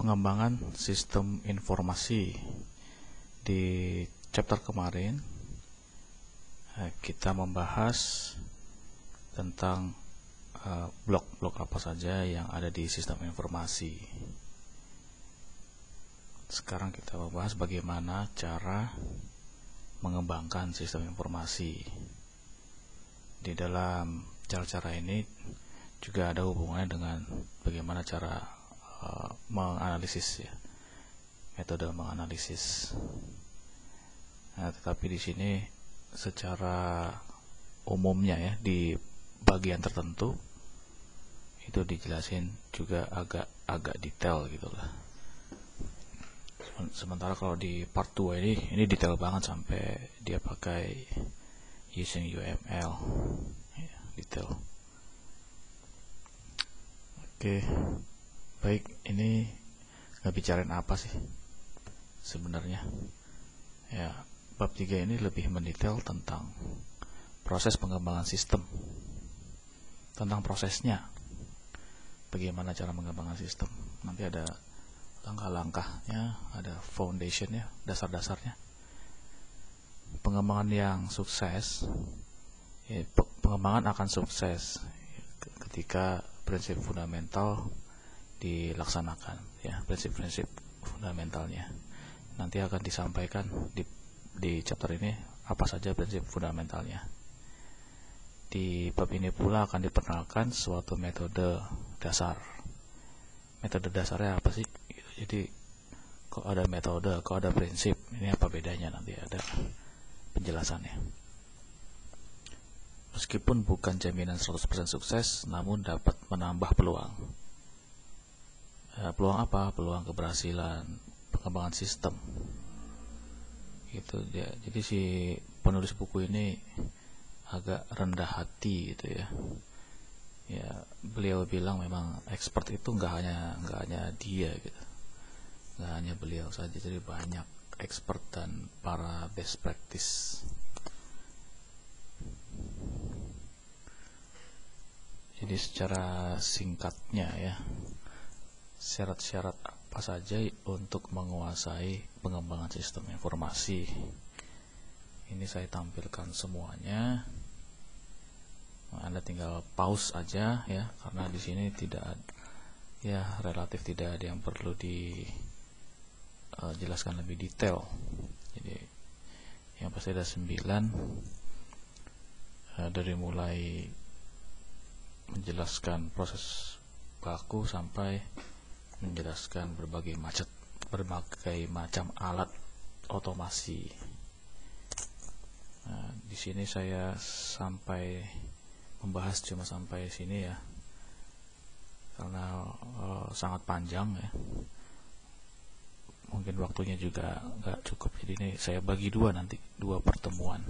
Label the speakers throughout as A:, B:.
A: pengembangan sistem informasi. Di chapter kemarin kita membahas tentang blok-blok apa saja yang ada di sistem informasi. Sekarang kita membahas bagaimana cara mengembangkan sistem informasi. Di dalam cara-cara ini juga ada hubungannya dengan bagaimana cara menganalisis, ya, metode menganalisis. Nah, tetapi di sini secara umumnya ya, di bagian tertentu itu dijelasin juga agak detail gitulah. Sementara kalau di part 2 ini detail banget sampai dia pakai using UML, ya, detail. Oke, baik, ini ngebicarain apa sih sebenarnya? Ya, bab 3 ini lebih mendetail tentang proses pengembangan sistem, tentang prosesnya, bagaimana cara mengembangkan sistem. Nanti ada langkah-langkahnya, ada foundationnya, dasar-dasarnya. Pengembangan yang sukses, ya, pengembangan akan sukses ketika prinsip fundamental dilaksanakan, ya, prinsip-prinsip fundamentalnya. Nanti akan disampaikan di chapter ini apa saja prinsip fundamentalnya. Di bab ini pula akan diperkenalkan suatu metode dasar. Metode dasarnya apa sih? Jadi kok ada metode, kok ada prinsip, ini apa bedanya, nanti ada penjelasannya. Meskipun bukan jaminan 100% sukses, namun dapat menambah peluang. Peluang apa? Peluang keberhasilan pengembangan sistem. Gitu ya. Jadi si penulis buku ini agak rendah hati gitu ya. Ya, beliau bilang memang expert itu nggak hanya dia gitu. Nggak hanya beliau saja, jadi banyak expert dan para best practice. Jadi secara singkatnya ya, syarat-syarat apa saja untuk menguasai pengembangan sistem informasi. Ini saya tampilkan semuanya. Anda tinggal pause aja ya, karena di sini relatif tidak ada yang perlu dijelaskan lebih detail. Jadi yang pasti ada 9, dari mulai menjelaskan proses baku sampai menjelaskan berbagai macam alat otomasi. Nah, di sini saya membahas cuma sampai sini ya, karena sangat panjang ya. Mungkin waktunya juga nggak cukup, jadi ini saya bagi dua pertemuan.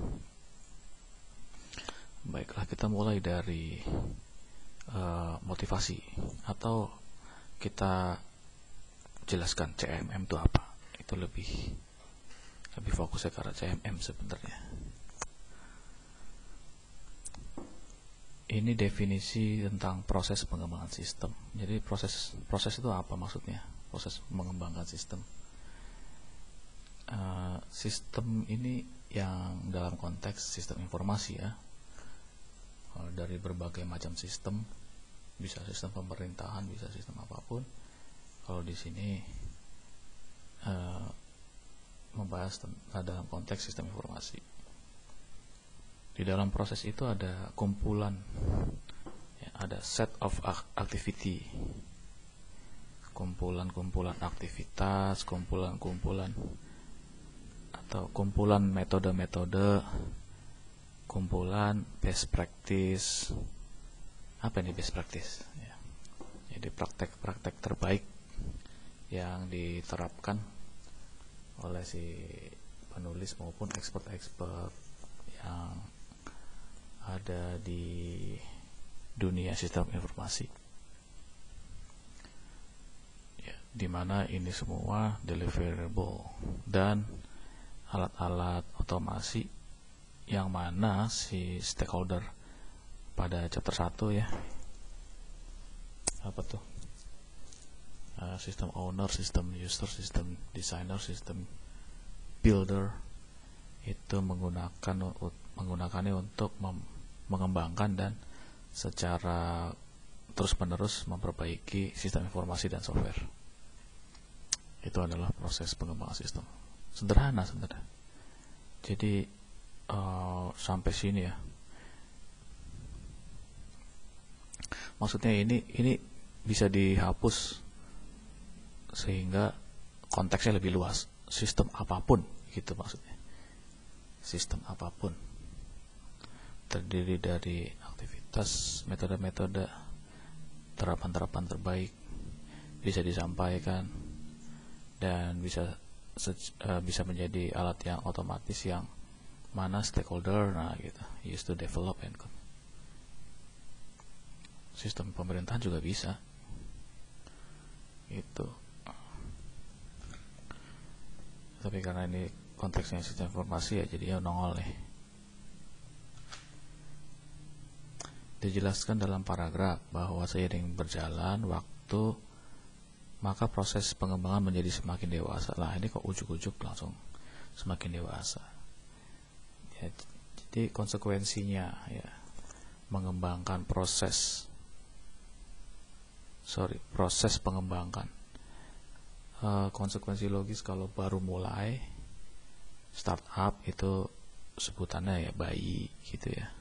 A: Baiklah, kita mulai dari motivasi, atau kita jelaskan CMM itu apa. Itu lebih fokusnya ke arah CMM sebenarnya. Ini definisi tentang proses pengembangan sistem. Jadi proses itu apa maksudnya? Proses mengembangkan sistem. Sistem ini yang dalam konteks sistem informasi ya, dari berbagai macam sistem, bisa sistem pemerintahan, bisa sistem apapun. Kalau di sini membahas dalam konteks sistem informasi. Di dalam proses itu ada kumpulan, ya, ada set of activity, kumpulan aktivitas, kumpulan atau kumpulan metode-metode, kumpulan best practice. Apa ini best practice? Ya. Jadi praktek-praktek terbaik yang diterapkan oleh si penulis maupun expert-expert yang ada di dunia sistem informasi. Ya, di mana ini semua deliverable dan alat-alat otomasi yang mana si stakeholder pada chapter 1 ya, apa tuh, sistem owner, sistem user, sistem designer, sistem builder itu menggunakannya untuk mengembangkan dan secara terus-menerus memperbaiki sistem informasi dan software. Itu adalah proses pengembangan sistem. Sederhana sebenarnya. Jadi sampai sini ya. Maksudnya ini bisa dihapus sehingga konteksnya lebih luas. Sistem apapun gitu maksudnya. Sistem apapun terdiri dari aktivitas, metode-metode, terapan-terapan terbaik bisa disampaikan dan bisa menjadi alat yang otomatis yang mana stakeholder used to develop and sistem pemerintahan juga bisa itu. Tapi karena ini konteksnya sistem informasi ya jadinya nongol nih. Dijelaskan dalam paragraf bahwa seiring berjalan waktu maka proses pengembangan menjadi semakin dewasa. Lah ini kok ujuk-ujuk langsung semakin dewasa ya, jadi konsekuensinya ya mengembangkan proses pengembangan, konsekuensi logis kalau baru mulai startup itu sebutannya ya bayi gitu ya.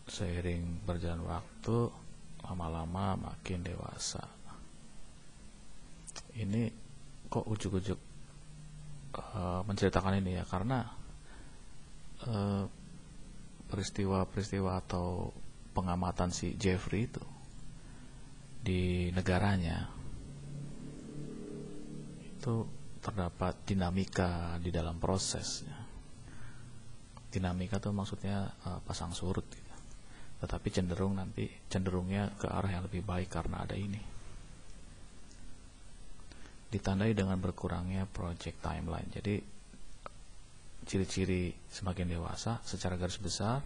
A: Seiring berjalan waktu lama-lama makin dewasa. Ini kok ujuk-ujuk menceritakan ini ya karena peristiwa-peristiwa atau pengamatan si Jeffrey itu di negaranya itu terdapat dinamika di dalam prosesnya. Dinamika itu maksudnya pasang surut gitu. Tetapi cenderungnya ke arah yang lebih baik karena ada ini. Ditandai dengan berkurangnya project timeline. Jadi ciri-ciri semakin dewasa secara garis besar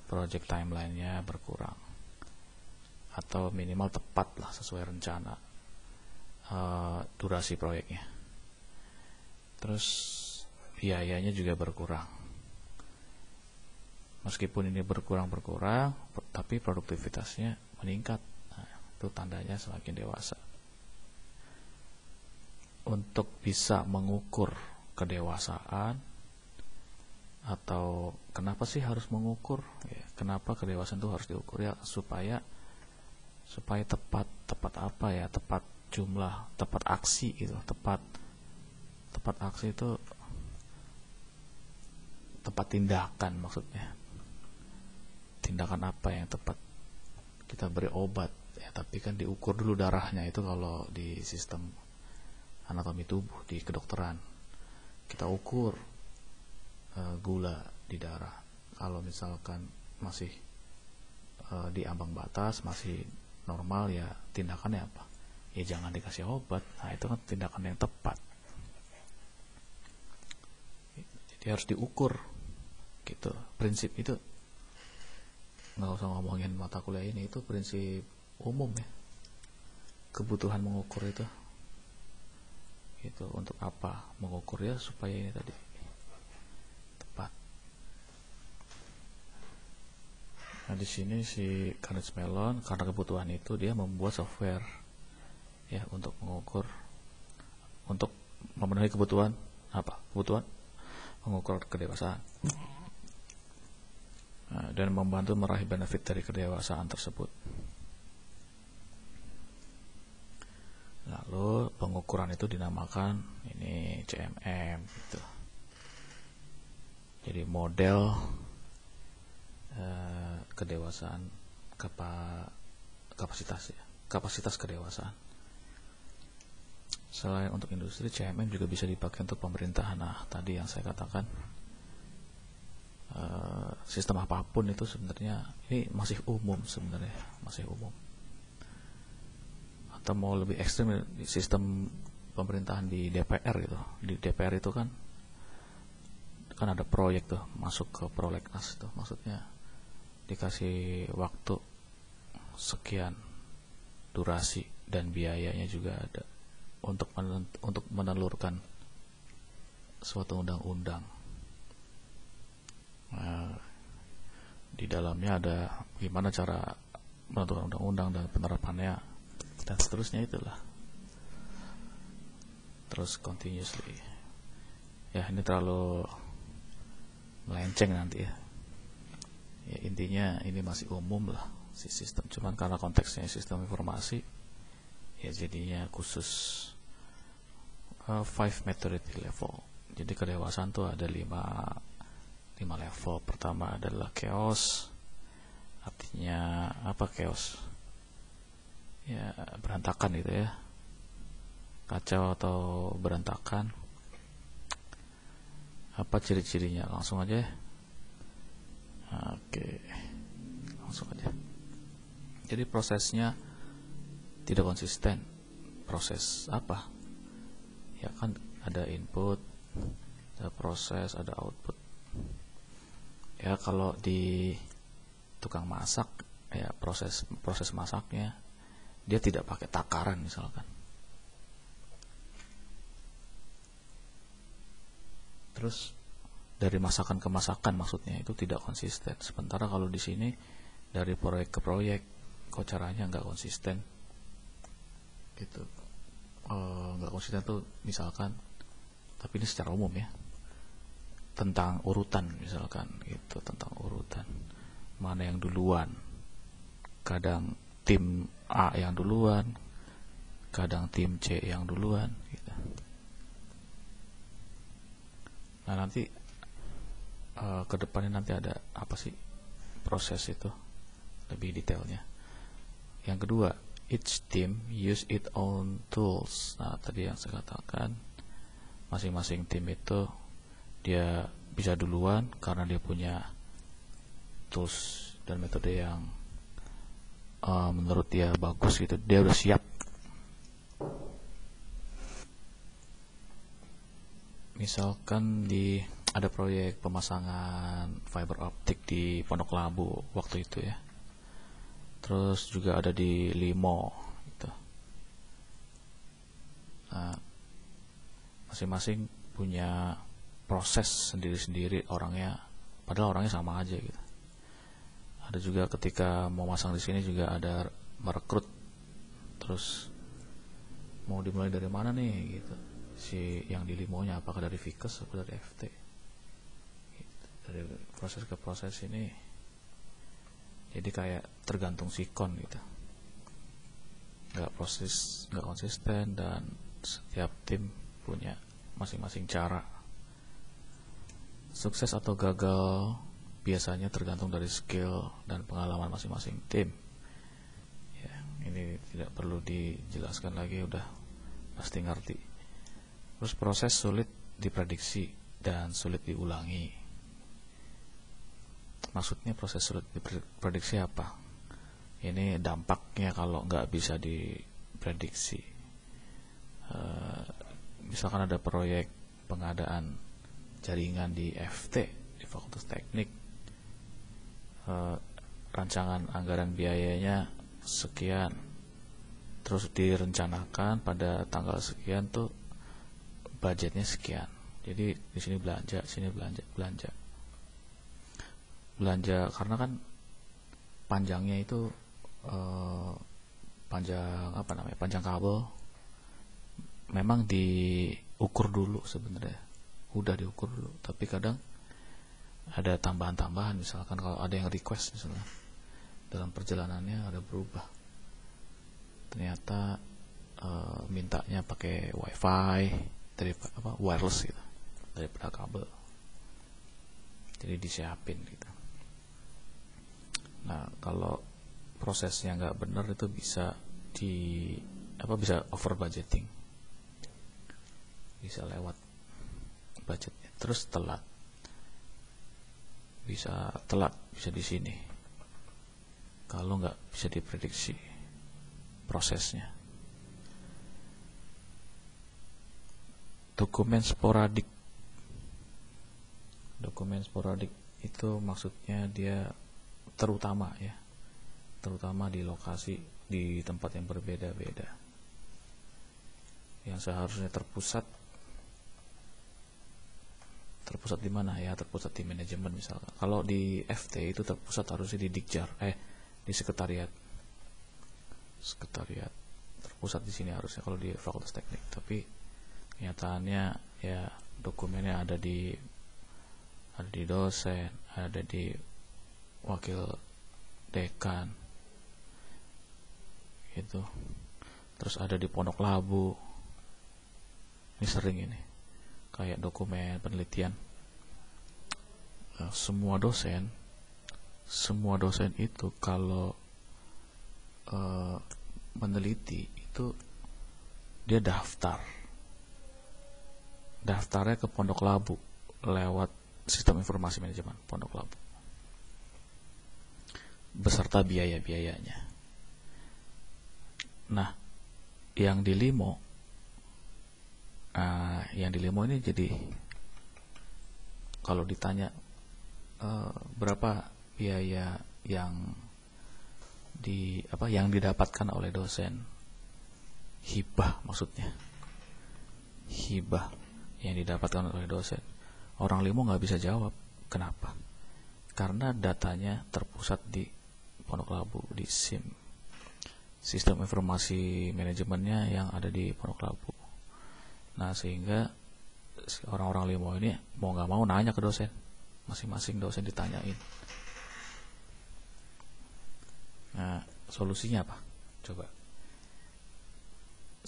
A: project timeline-nya berkurang atau minimal tepat lah sesuai rencana durasi proyeknya. Terus biayanya juga berkurang. Meskipun ini berkurang, tapi produktivitasnya meningkat. Nah, itu tandanya semakin dewasa. Untuk bisa mengukur kedewasaan atau kenapa sih harus mengukur? Ya, kenapa kedewasaan itu harus diukur ya supaya tepat apa ya? Tepat jumlah, tepat aksi gitu. Tepat aksi itu tepat tindakan maksudnya. Tindakan apa yang tepat? Kita beri obat ya, tapi kan diukur dulu darahnya itu kalau di sistem anatomi tubuh di kedokteran. Kita ukur gula di darah. Kalau misalkan masih di ambang batas, masih normal ya tindakannya apa? Ya jangan dikasih obat. Nah, itu kan tindakan yang tepat. Jadi harus diukur gitu. Prinsip itu nggak usah ngomongin mata kuliah ini, itu prinsip umum ya. Kebutuhan mengukur itu gitu. Untuk apa mengukur ya? Supaya ini tadi tepat. Nah di sini si Carnegie Mellon karena kebutuhan itu dia membuat software ya untuk mengukur, untuk memenuhi kebutuhan apa? Kebutuhan mengukur kedewasaan. Nah, dan membantu meraih benefit dari kedewasaan tersebut. Lalu pengukuran itu dinamakan ini CMM gitu. Jadi model kedewasaan kapasitas kedewasaan. Selain untuk industri, CMM juga bisa dipakai untuk pemerintahan. Nah, tadi yang saya katakan sistem apapun itu sebenarnya ini masih umum sebenarnya, masih umum. Atau mau lebih ekstrim sistem pemerintahan di DPR gitu. Di DPR itu kan ada proyek tuh masuk ke prolegnas tuh, maksudnya dikasih waktu sekian, durasi dan biayanya juga ada untuk menelurkan suatu undang-undang. Nah, di dalamnya ada gimana cara menentukan undang-undang dan penerapannya dan seterusnya itulah. Terus continuously. Ya, ini terlalu melenceng nanti ya. Ya, intinya ini masih umum lah si sistem, cuman karena konteksnya sistem informasi ya jadinya khusus 5 maturity level. Jadi kedewasaan tuh ada 5 level. Pertama adalah chaos. Artinya apa chaos? Ya berantakan gitu ya, kacau atau berantakan. Apa ciri-cirinya? Langsung aja ya. Oke, langsung aja. Jadi prosesnya tidak konsisten. Proses apa? Ya kan ada input, ada proses, ada output. Ya kalau di tukang masak, ya proses masaknya dia tidak pakai takaran misalkan. Terus dari masakan ke masakan maksudnya itu tidak konsisten. Sementara kalau di sini dari proyek ke proyek kok caranya nggak konsisten gitu. Nggak konsisten tuh misalkan, tapi ini secara umum ya, tentang urutan misalkan gitu, tentang urutan mana yang duluan. Kadang tim A yang duluan, kadang tim C yang duluan gitu. Nah nanti ke depannya nanti ada apa sih proses itu lebih detailnya. Yang kedua, each team use its own tools. Nah tadi yang saya katakan, masing-masing tim itu dia bisa duluan karena dia punya tools dan metode yang menurut dia bagus gitu, dia udah siap. Misalkan ada proyek pemasangan fiber optik di Pondok Labu waktu itu ya. Terus juga ada di Limo gitu. Nah, masing-masing punya proses sendiri-sendiri orangnya, padahal orangnya sama aja gitu. Ada juga ketika mau masang di sini juga ada merekrut, terus mau dimulai dari mana nih gitu. Si yang di Limonya apakah dari Vikes atau dari FT gitu. Dari proses ke proses ini jadi kayak tergantung sikon gitu, nggak konsisten, dan setiap tim punya masing-masing cara. Sukses atau gagal biasanya tergantung dari skill dan pengalaman masing-masing tim ya, ini tidak perlu dijelaskan lagi, udah pasti ngerti. Terus proses sulit diprediksi dan sulit diulangi. Maksudnya proses sulit diprediksi apa? Ini dampaknya kalau nggak bisa diprediksi. Misalkan ada proyek pengadaan jaringan di FT, di Fakultas Teknik, rancangan anggaran biayanya sekian, terus direncanakan pada tanggal sekian tuh budgetnya sekian. Jadi di sini belanja, sini belanja karena kan panjangnya itu panjang kabel memang diukur dulu sebenarnya, udah diukur dulu, tapi kadang ada tambahan-tambahan. Misalkan kalau ada yang request misalnya dalam perjalanannya ada berubah, ternyata mintanya pakai wifi dari wireless gitu daripada kabel, jadi disiapin gitu. Nah kalau prosesnya nggak benar itu bisa bisa over budgeting, bisa lewat budgetnya. Terus bisa di sini kalau nggak bisa diprediksi prosesnya. Dokumen sporadik itu maksudnya dia terutama di lokasi, di tempat yang berbeda-beda, yang seharusnya terpusat di mana ya? Terpusat di manajemen misalkan. Kalau di FT itu terpusat harusnya di Dikjar, di sekretariat terpusat di sini harusnya kalau di Fakultas Teknik. Tapi kenyataannya ya dokumennya ada di dosen, ada di wakil dekan gitu, terus ada di Pondok Labu. Ini sering ini kayak dokumen penelitian. Semua dosen itu kalau meneliti itu dia daftarnya ke Pondok Labu lewat sistem informasi manajemen Pondok Labu beserta biaya-biayanya. Nah, yang di Limo ini jadi kalau ditanya berapa biaya yang didapatkan oleh dosen, hibah maksudnya, hibah yang didapatkan oleh dosen, orang Limo nggak bisa jawab. Kenapa? Karena datanya terpusat di Pondok Labu, di SIM, sistem informasi manajemennya yang ada di Pondok Labu. Nah, sehingga orang-orang Limo ini mau nggak mau nanya ke dosen, masing-masing dosen ditanyain. Nah, solusinya apa? Coba.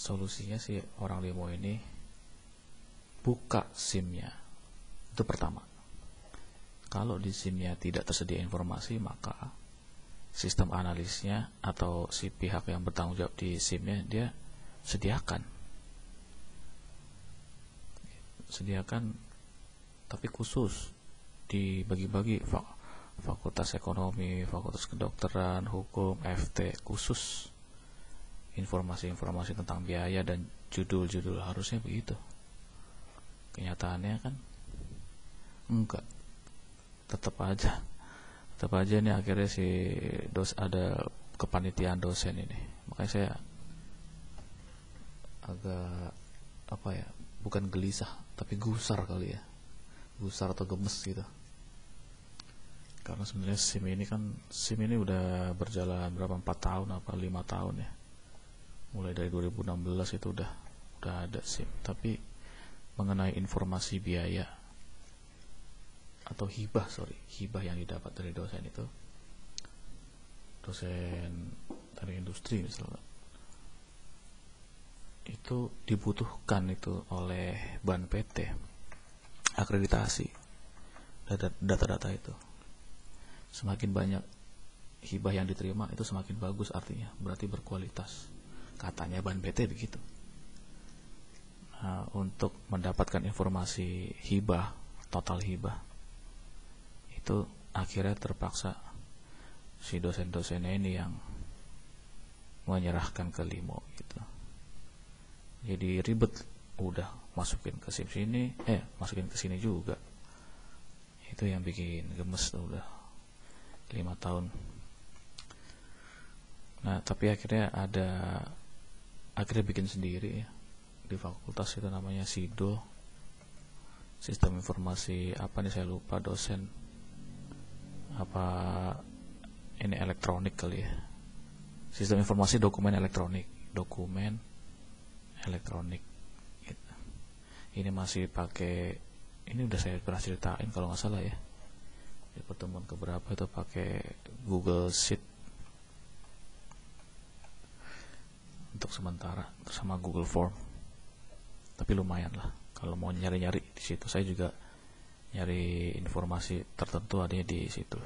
A: Solusinya si orang Limo ini buka SIM-nya. Itu pertama. Kalau di SIM-nya tidak tersedia informasi, maka sistem analisnya atau si pihak yang bertanggung jawab di SIM-nya dia sediakan, tapi khusus dibagi-bagi fakultas ekonomi, fakultas kedokteran, hukum, FT, khusus informasi-informasi tentang biaya dan judul-judul, harusnya begitu. Kenyataannya kan enggak, tetap aja nih akhirnya ada kepanitiaan dosen ini. Makanya saya agak bukan gelisah tapi gusar kali ya, gusar atau gemes gitu. Karena sebenarnya SIM ini udah berjalan berapa, 4 tahun apa 5 tahun ya, mulai dari 2016 itu udah ada SIM. Tapi mengenai informasi biaya atau hibah yang didapat dari dosen itu, dosen dari industri misalnya, itu dibutuhkan itu oleh BAN PT, akreditasi data-data itu. Semakin banyak hibah yang diterima itu semakin bagus, artinya berarti berkualitas, katanya BAN PT begitu. Nah, untuk mendapatkan informasi hibah, total hibah, itu akhirnya terpaksa si dosen-dosennya ini yang menyerahkan ke Limo gitu. Jadi ribet, udah masukin ke SIM sini, masukin ke sini juga. Itu yang bikin gemes tuh, udah 5 tahun. Nah, tapi akhirnya bikin sendiri ya di fakultas itu, namanya SIDO, sistem informasi apa nih saya lupa, dosen apa ini elektronik kali ya, sistem informasi dokumen elektronik gitu. Ini masih pakai, ini udah saya pernah ceritain kalau nggak salah ya di pertemuan keberapa, itu pakai Google Sheet untuk sementara sama Google Form. Tapi lumayan lah kalau mau nyari-nyari di situ. Saya juga nyari informasi tertentu adanya di situ.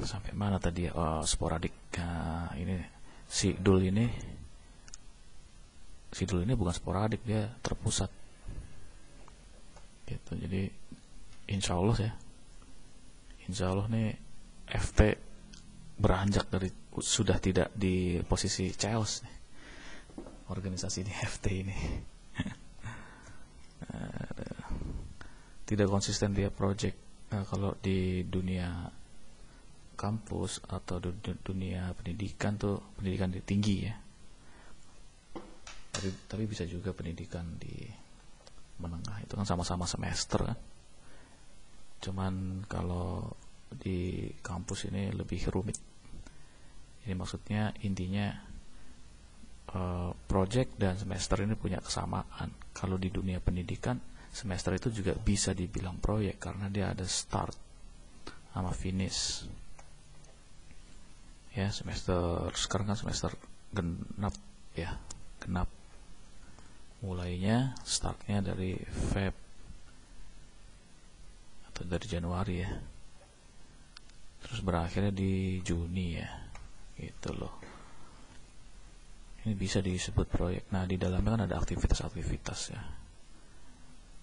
A: Sampai mana tadi ya? Sporadik. Nah, ini Sidul ini bukan sporadik, dia terpusat gitu. Jadi insya Allah nih FT beranjak dari, sudah tidak di posisi chaos nih organisasi ini, FT ini. Tidak konsisten dia project. Kalau di dunia kampus atau dunia pendidikan tuh pendidikan tinggi ya, tapi bisa juga pendidikan di menengah, itu kan sama-sama semester kan. Cuman kalau di kampus ini lebih rumit. Ini maksudnya intinya project dan semester ini punya kesamaan. Kalau di dunia pendidikan, semester itu juga bisa dibilang proyek karena dia ada start sama finish. Ya, semester sekarang kan semester genap ya, genap. Mulainya startnya dari Feb atau dari Januari ya. Terus berakhirnya di Juni ya. Gitu loh. Ini bisa disebut proyek. Nah, di dalamnya kan ada aktivitas-aktivitas ya.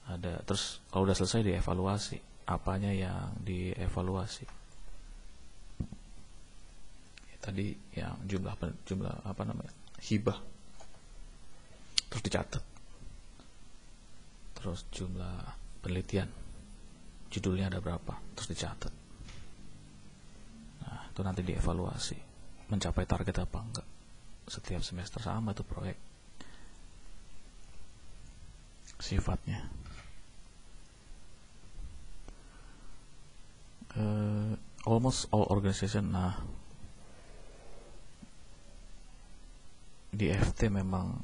A: Ada, terus kalau udah selesai dievaluasi. Apanya yang dievaluasi? Ya, tadi yang jumlah apa namanya? Hibah. Terus dicatat. Terus jumlah penelitian. Judulnya ada berapa? Terus dicatat. Nah, itu nanti dievaluasi. Mencapai target apa enggak? Setiap semester sama itu proyek sifatnya. Almost all organization. Nah, di FT memang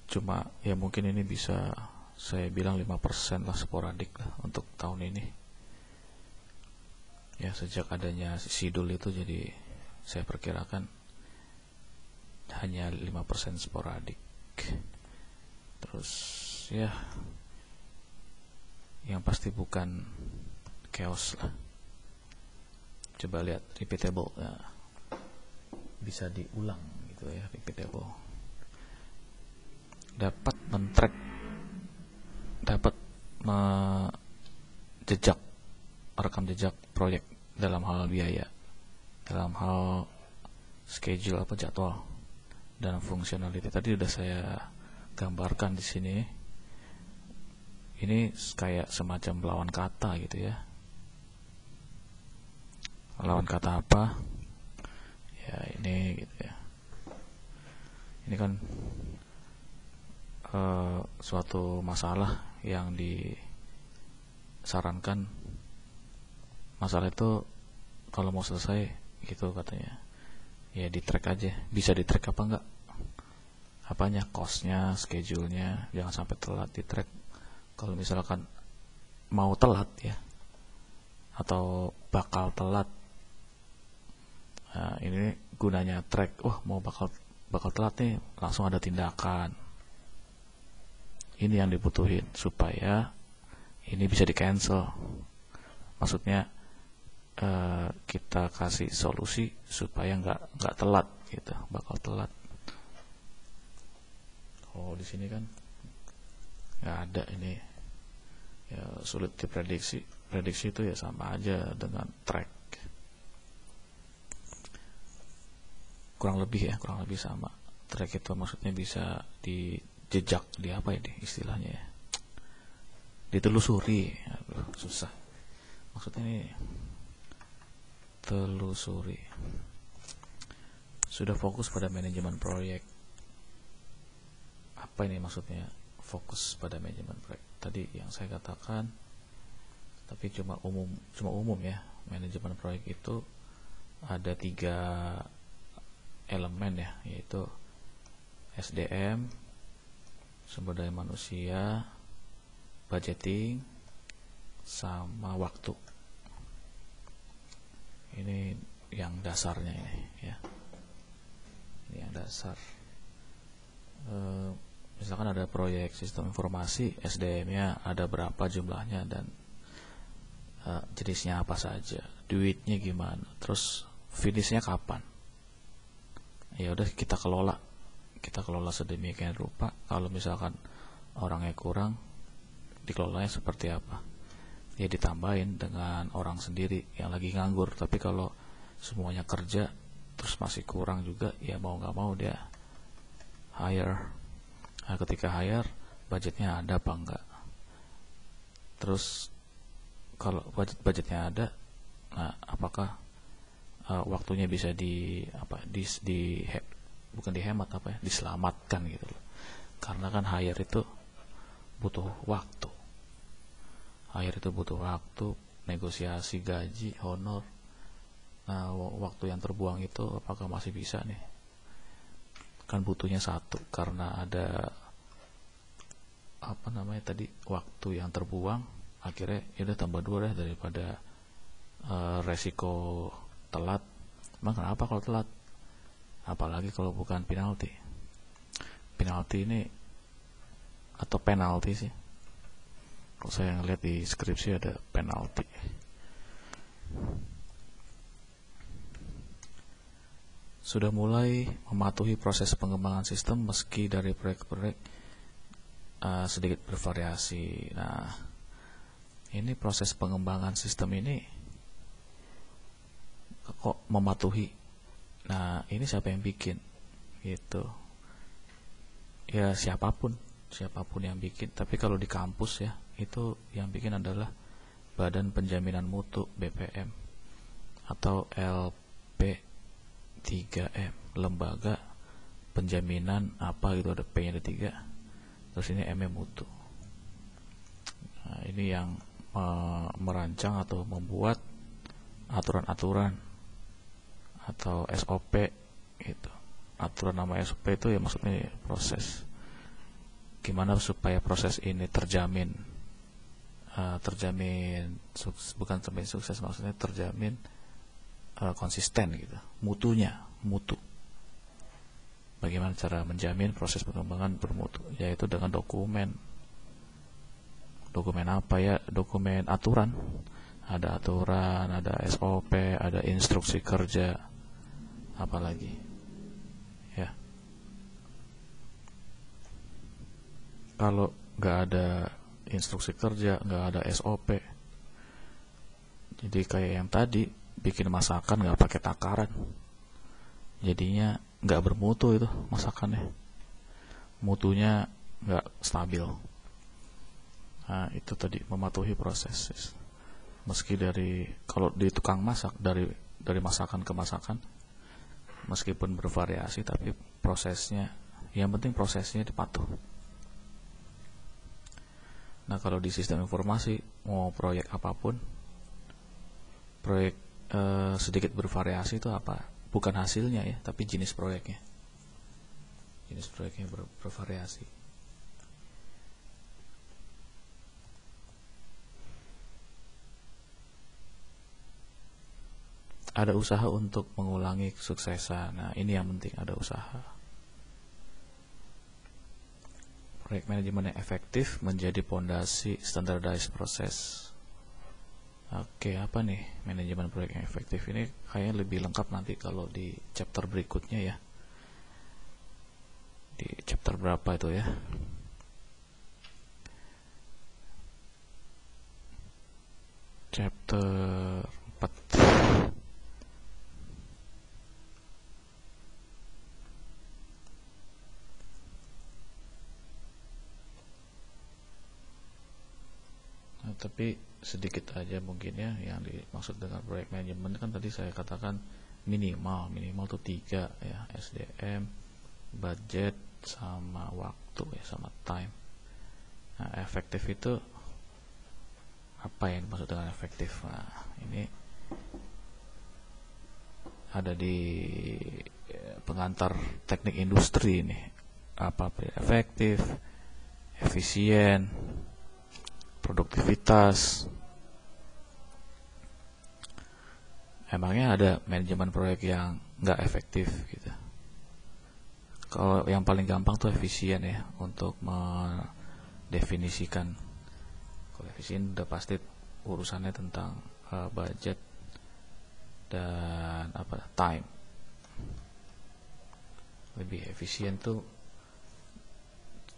A: cuma ya mungkin ini bisa saya bilang 5% lah sporadik lah untuk tahun ini ya, sejak adanya sidul itu. Jadi saya perkirakan hanya 5% sporadik. Terus ya yang pasti bukan chaos lah. Coba lihat repeatable ya, bisa diulang gitu ya, repeatable. Dapat men-track, dapat jejak, rekam jejak proyek dalam hal biaya, dalam hal schedule apa jadwal, dan fungsionality. Tadi udah saya gambarkan di sini. Ini kayak semacam lawan kata gitu ya. Lawan kata apa? Ya ini gitu ya. Ini kan suatu masalah yang disarankan. Masalah itu kalau mau selesai gitu katanya, ya di track aja. Bisa di track apa enggak? Apanya, cost-nya, schedule-nya, jangan sampai telat di track. Kalau misalkan mau telat ya, atau bakal telat, nah, ini gunanya track. Mau bakal telat nih, langsung ada tindakan. Ini yang dibutuhin supaya ini bisa di cancel. Maksudnya kita kasih solusi supaya nggak telat gitu, bakal telat. Di sini kan nggak ada ini ya, sulit diprediksi. Prediksi itu ya sama aja dengan track, kurang lebih sama. Track itu maksudnya bisa dijejak, di apa ya istilahnya ya, ditelusuri. Aduh, susah maksudnya ini, telusuri. Sudah fokus pada manajemen proyek. Apa ini maksudnya fokus pada manajemen proyek? Tadi yang saya katakan, tapi cuma umum ya. Manajemen proyek itu ada 3 elemen ya, yaitu SDM, sumber daya manusia, budgeting, sama waktu. Ini yang dasarnya ini ya. Ini yang dasar. Misalkan ada proyek sistem informasi, SDM-nya ada berapa jumlahnya dan jenisnya apa saja, duitnya gimana, terus finishnya kapan. Ya udah kita kelola sedemikian rupa. Kalau misalkan orangnya kurang, dikelolanya seperti apa? Ya ditambahin dengan orang sendiri yang lagi nganggur. Tapi kalau semuanya kerja terus masih kurang juga, ya mau nggak mau dia hire. Nah, ketika hire, budgetnya ada apa enggak? Terus kalau budgetnya ada, nah apakah waktunya bisa bukan dihemat diselamatkan gitu loh. Karena kan hire itu butuh waktu. Negosiasi gaji, honor. Nah, waktu yang terbuang itu apakah masih bisa nih? Kan butuhnya satu, karena ada waktu yang terbuang, akhirnya ya udah tambah 2 daripada resiko telat. Emang kenapa kalau telat? Apalagi kalau bukan penalti ini, atau penalti sih, kalau saya ngeliat di skripsi ada penalti. Sudah mulai mematuhi proses pengembangan sistem meski dari proyek-proyek sedikit bervariasi. Nah, ini proses pengembangan sistem ini kok mematuhi. Nah, ini siapa yang bikin gitu? Ya siapapun yang bikin. Tapi kalau di kampus ya, itu yang bikin adalah Badan Penjaminan Mutu BPM atau LP3M, Lembaga Penjaminan apa gitu, ada P-nya ada 3, terus ini M-nya mutu. Nah, ini yang merancang atau membuat aturan-aturan atau SOP gitu. Aturan nama SOP itu ya maksudnya proses. Gimana supaya proses ini terjamin bukan terjamin sukses, maksudnya terjamin konsisten gitu. Mutu. Bagaimana cara menjamin proses pengembangan bermutu? Yaitu dengan dokumen apa ya? Dokumen aturan. Ada aturan, ada SOP, ada instruksi kerja, apalagi ya. Kalau nggak ada instruksi kerja, nggak ada SOP, jadi kayak yang tadi bikin masakan nggak pakai takaran, jadinya nggak bermutu itu masakannya, mutunya nggak stabil. Nah, itu tadi mematuhi proses. Meski kalau di tukang masak, dari masakan ke masakan, meskipun bervariasi, tapi prosesnya, yang penting prosesnya dipatuh. Nah, kalau di sistem informasi, mau proyek apapun, proyek sedikit bervariasi itu apa? Bukan hasilnya ya, tapi jenis proyeknya. Bervariasi. Ada usaha untuk mengulangi kesuksesan. Nah, ini yang penting, ada usaha. Proyek manajemen yang efektif menjadi pondasi standardized proses. Oke, apa nih manajemen proyek yang efektif? Ini kayaknya lebih lengkap nanti kalau di chapter berikutnya ya. Di chapter berapa itu ya? Chapter 4. Tapi sedikit aja mungkin ya yang dimaksud dengan proyek manajemen kan tadi saya katakan minimal tuh 3 ya, SDM, budget, sama waktu ya, sama time. Nah, efektif itu apa yang dimaksud dengan efektif? Nah, ini ada di pengantar teknik industri ini. Apa efektif, efisien, produktivitas. Emangnya ada manajemen proyek yang nggak efektif gitu? Kalau yang paling gampang tuh efisien ya, untuk mendefinisikan. Kalau efisien udah pasti urusannya tentang budget dan time. Lebih efisien tuh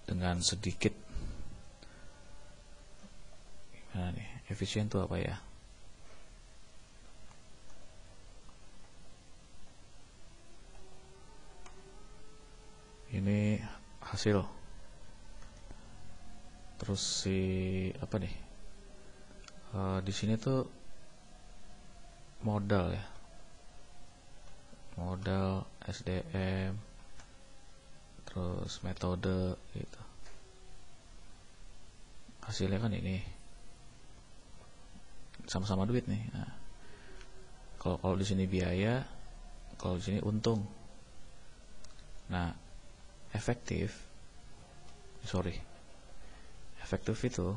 A: dengan sedikit. Nah nih, efisien itu apa ya? Ini hasil. Terus apa nih? Di sini tuh modal ya. modal, SDM, terus metode gitu. Hasilnya kan ini sama-sama duit nih. Nah, kalau di sini biaya, kalau di sini untung. Nah, efektif itu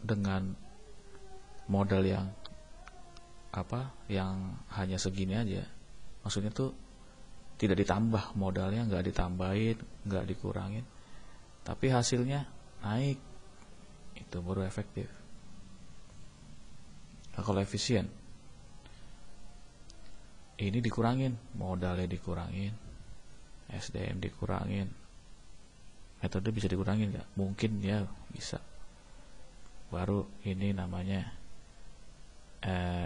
A: dengan modal yang hanya segini aja, maksudnya tuh tidak ditambah modalnya, nggak ditambahin, nggak dikurangin, tapi hasilnya naik, itu baru efektif. Nah, kalau efisien, ini dikurangin, modalnya dikurangin, SDM dikurangin, metode bisa dikurangin nggak? Mungkin ya bisa. Baru ini namanya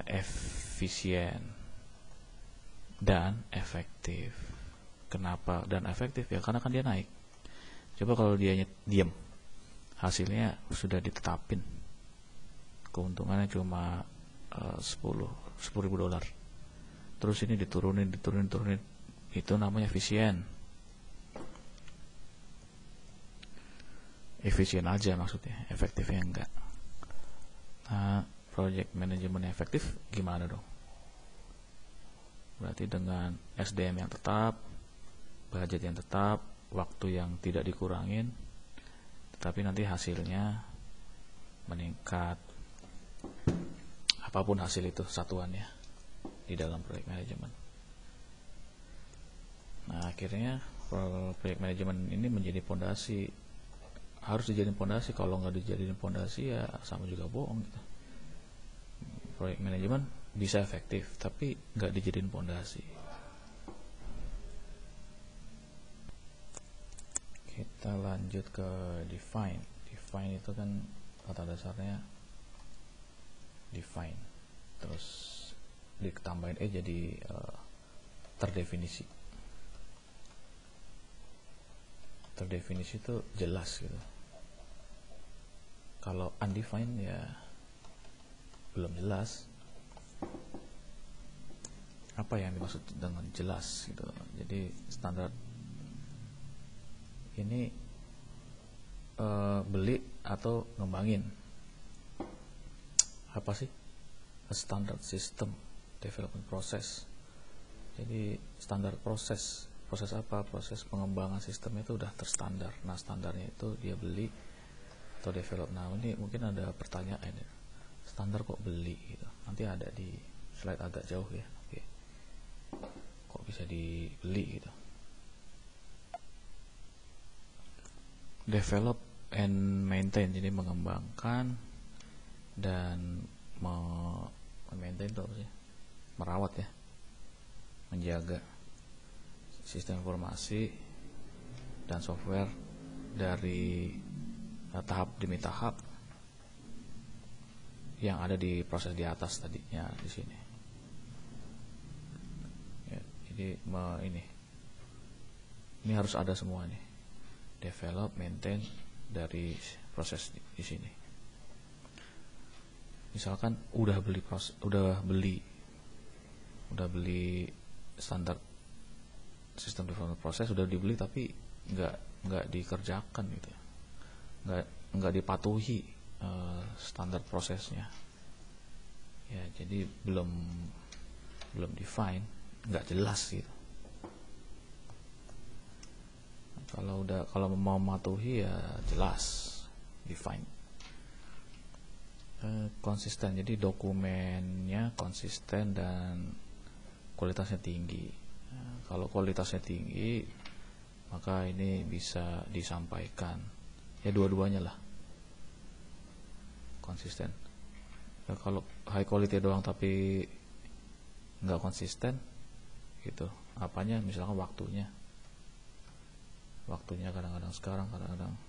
A: efisien dan efektif. Kenapa dan efektif? Ya karena kan dia naik. Coba kalau dia diam, hasilnya sudah ditetapin, keuntungannya cuma $10.000, terus ini diturunin, itu namanya efisien aja maksudnya, efektifnya enggak. Nah, project management efektif gimana dong? Berarti dengan SDM yang tetap, budget yang tetap, waktu yang tidak dikurangin, tetapi nanti hasilnya meningkat. Apapun hasil itu satuannya di dalam project management. Nah, akhirnya project management ini menjadi pondasi. Harus dijadiin pondasi. Kalau nggak dijadiin pondasi ya sama juga bohong gitu. Project management bisa efektif, tapi nggak dijadiin pondasi. Kita lanjut ke define. Define itu kan kata dasarnya define, terus ditambahin jadi terdefinisi. Terdefinisi itu jelas gitu. Kalau undefined ya belum jelas. Apa yang dimaksud dengan jelas gitu. Jadi standar ini beli atau ngembangin. Apa sih? A standard system development process. Jadi standar proses apa? Proses pengembangan sistemnya itu udah terstandar. Nah, standarnya itu dia beli atau develop. Nah, ini mungkin ada pertanyaan ya. Standar kok beli gitu. Nanti ada di slide agak jauh ya. Oke. Kok bisa dibeli gitu. Develop and maintain, jadi mengembangkan dan maintain itu apa sih? Merawat ya, menjaga sistem informasi dan software dari tahap demi tahap yang ada di proses di atas tadinya di sini. Ya, jadi ini harus ada semua nih. Develop, maintain dari proses di sini. Misalkan udah beli standar sistem development proses, sudah dibeli tapi nggak dikerjakan gitu, nggak dipatuhi standar prosesnya. Ya, jadi belum define, nggak jelas gitu. Kalau mau mematuhi ya jelas, define. Konsisten, jadi dokumennya konsisten dan kualitasnya tinggi. Kalau kualitasnya tinggi, maka ini bisa disampaikan. Ya dua-duanya lah, konsisten. Ya, kalau high quality doang tapi nggak konsisten, gitu. Apanya? Misalkan waktunya kadang-kadang sekarang, kadang-kadang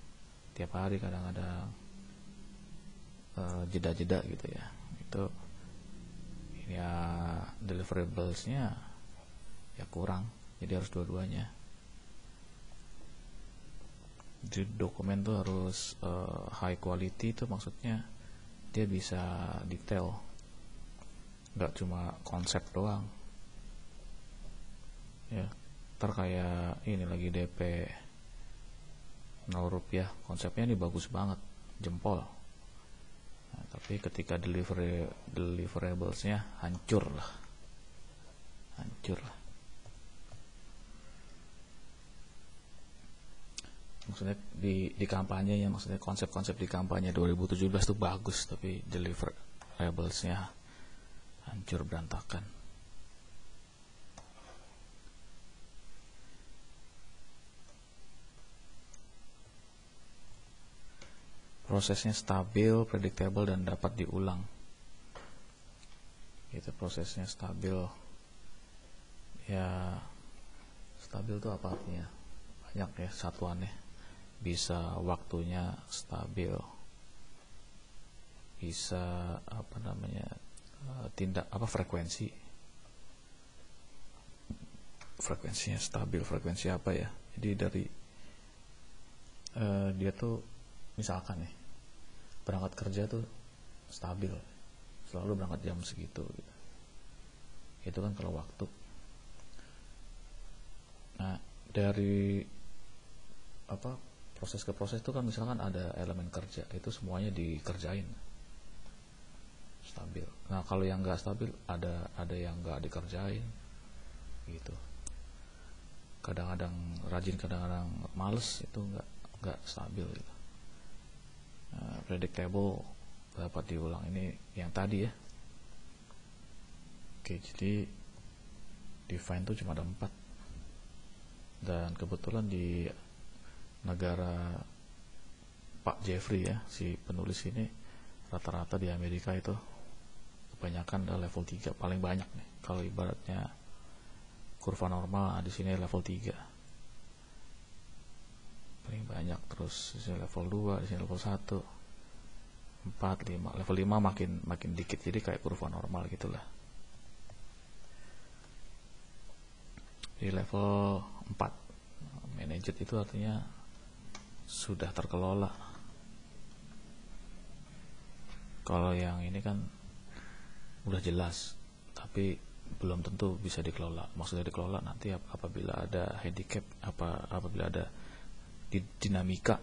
A: tiap hari, kadang-kadang jeda-jeda gitu ya. Itu ya deliverablesnya ya kurang, jadi harus dua-duanya. Jadi dokumen tuh harus high quality, itu maksudnya dia bisa detail, nggak cuma konsep doang ya. Ntar kayak ini lagi DP 0 rupiah, konsepnya ini bagus banget, jempol. Nah, tapi ketika deliverablesnya hancur lah. Maksudnya di kampanye ya, maksudnya konsep-konsep di kampanye 2017 tuh bagus, tapi deliverablesnya hancur berantakan. Prosesnya stabil, predictable, dan dapat diulang. Itu prosesnya stabil. Ya, stabil itu apa artinya? Banyak ya satuannya. Bisa waktunya stabil, bisa frekuensinya stabil. Frekuensi apa ya? Jadi dari dia tuh misalkan nih berangkat kerja tuh stabil, selalu berangkat jam segitu gitu. Itu kan kalau waktu. Nah, dari proses ke proses itu kan misalkan ada elemen kerja, itu semuanya dikerjain, stabil. Nah, kalau yang nggak stabil ada yang nggak dikerjain gitu. Kadang-kadang rajin, kadang-kadang males, itu nggak stabil gitu. Nah, predictable, dapat diulang, ini yang tadi ya. Oke, jadi define itu cuma ada 4, dan kebetulan di negara Pak Jeffrey ya, si penulis ini, rata-rata di Amerika itu kebanyakan ada level 3 paling banyak nih. Kalau ibaratnya kurva normal, di sini level 3 paling banyak. Terus di sini level 2, di sini level 1, 4, 5. Level 5 makin dikit, jadi kayak kurva normal gitulah. Di level 4 managed itu artinya sudah terkelola. Kalau yang ini kan udah jelas, tapi belum tentu bisa dikelola. Maksudnya dikelola nanti apabila ada handicap, apabila ada dinamika,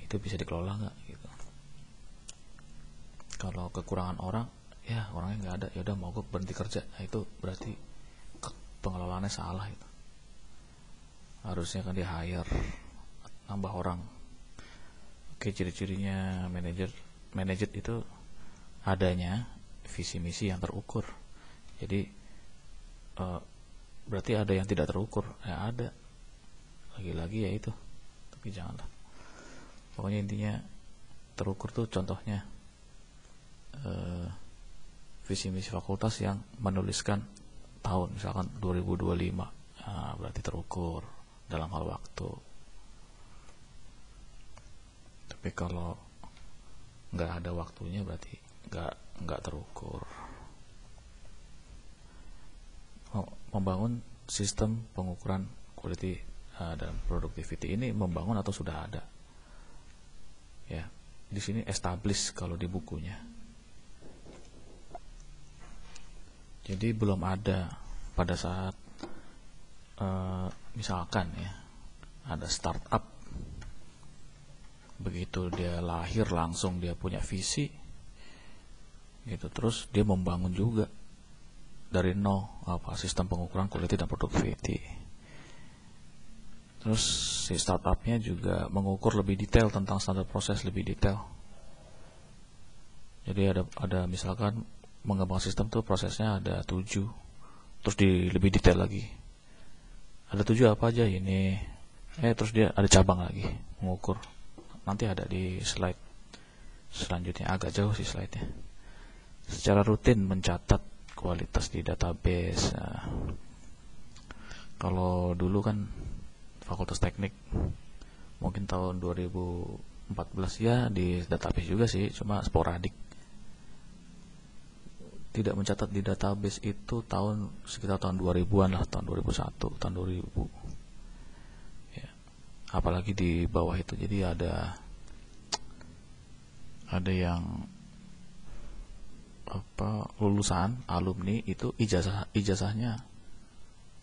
A: itu bisa dikelola nggak gitu. Kalau kekurangan orang, ya orangnya nggak ada, ya udah mau gue berhenti kerja, nah itu berarti pengelolaannya salah itu. Harusnya kan di hire, nambah orang. Oke, ciri-cirinya manajer itu adanya visi misi yang terukur. Jadi berarti ada yang tidak terukur, ya ada. Lagi-lagi ya itu, tapi janganlah. Pokoknya intinya terukur tuh contohnya visi misi fakultas yang menuliskan tahun, misalkan 2025, nah, berarti terukur dalam hal waktu. Tapi kalau nggak ada waktunya berarti nggak terukur. Membangun sistem pengukuran quality dan productivity ini membangun atau sudah ada? Ya, di sini establish kalau di bukunya. Jadi belum ada pada saat misalkan ya ada startup, begitu dia lahir langsung dia punya visi gitu, terus dia membangun juga dari nol sistem pengukuran quality dan productivity. Terus si startupnya juga mengukur lebih detail tentang standar proses, lebih detail. Jadi ada misalkan mengembang sistem tuh prosesnya ada 7, terus lebih detail lagi. Ada 7 apa aja ini, terus dia ada cabang lagi mengukur. Nanti ada di slide selanjutnya, agak jauh sih slide-nya. Secara rutin mencatat kualitas di database. Nah, kalau dulu kan Fakultas Teknik mungkin tahun 2014 ya di database juga sih, cuma sporadik. Tidak mencatat di database itu sekitar tahun 2000-an lah, tahun 2001, tahun 2000. Ya. Apalagi di bawah itu, jadi ada yang lulusan alumni itu ijazahnya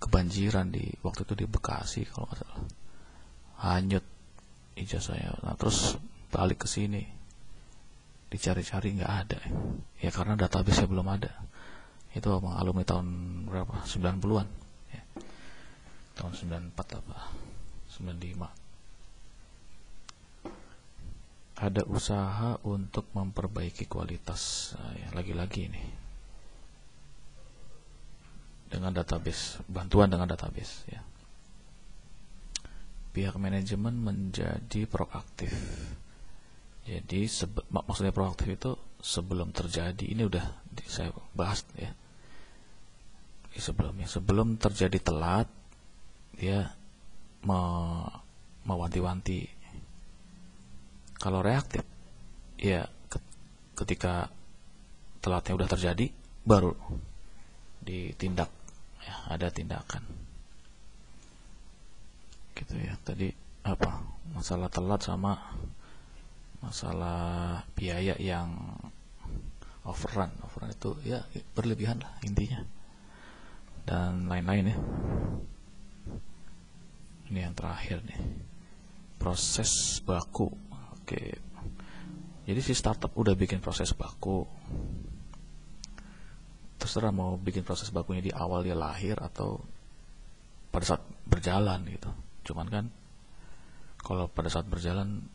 A: kebanjiran di waktu itu di Bekasi kalau nggak salah, hanyut ijazahnya. Nah terus balik ke sini dicari-cari nggak ada ya, karena database-nya belum ada. Itu abang alumni tahun berapa, 90-an ya. Tahun 94 apa 95. Ada usaha untuk memperbaiki kualitas. Nah, ya, lagi-lagi ini dengan database, bantuan dengan database ya. Pihak manajemen menjadi proaktif. Jadi maksudnya proaktif itu sebelum terjadi, ini udah saya bahas ya. Sebelum terjadi telat, dia mewanti-wanti. Kalau reaktif, ya ketika telatnya udah terjadi, baru ditindak, ya ada tindakan. Gitu ya. Tadi apa? Masalah telat sama masalah biaya yang overrun itu ya berlebihan lah intinya, dan lain-lain ya. Ini yang terakhir nih, proses baku. Oke, jadi si startup udah bikin proses baku, terserah mau bikin proses bakunya di awal dia lahir atau pada saat berjalan gitu. Cuman kan kalau pada saat berjalan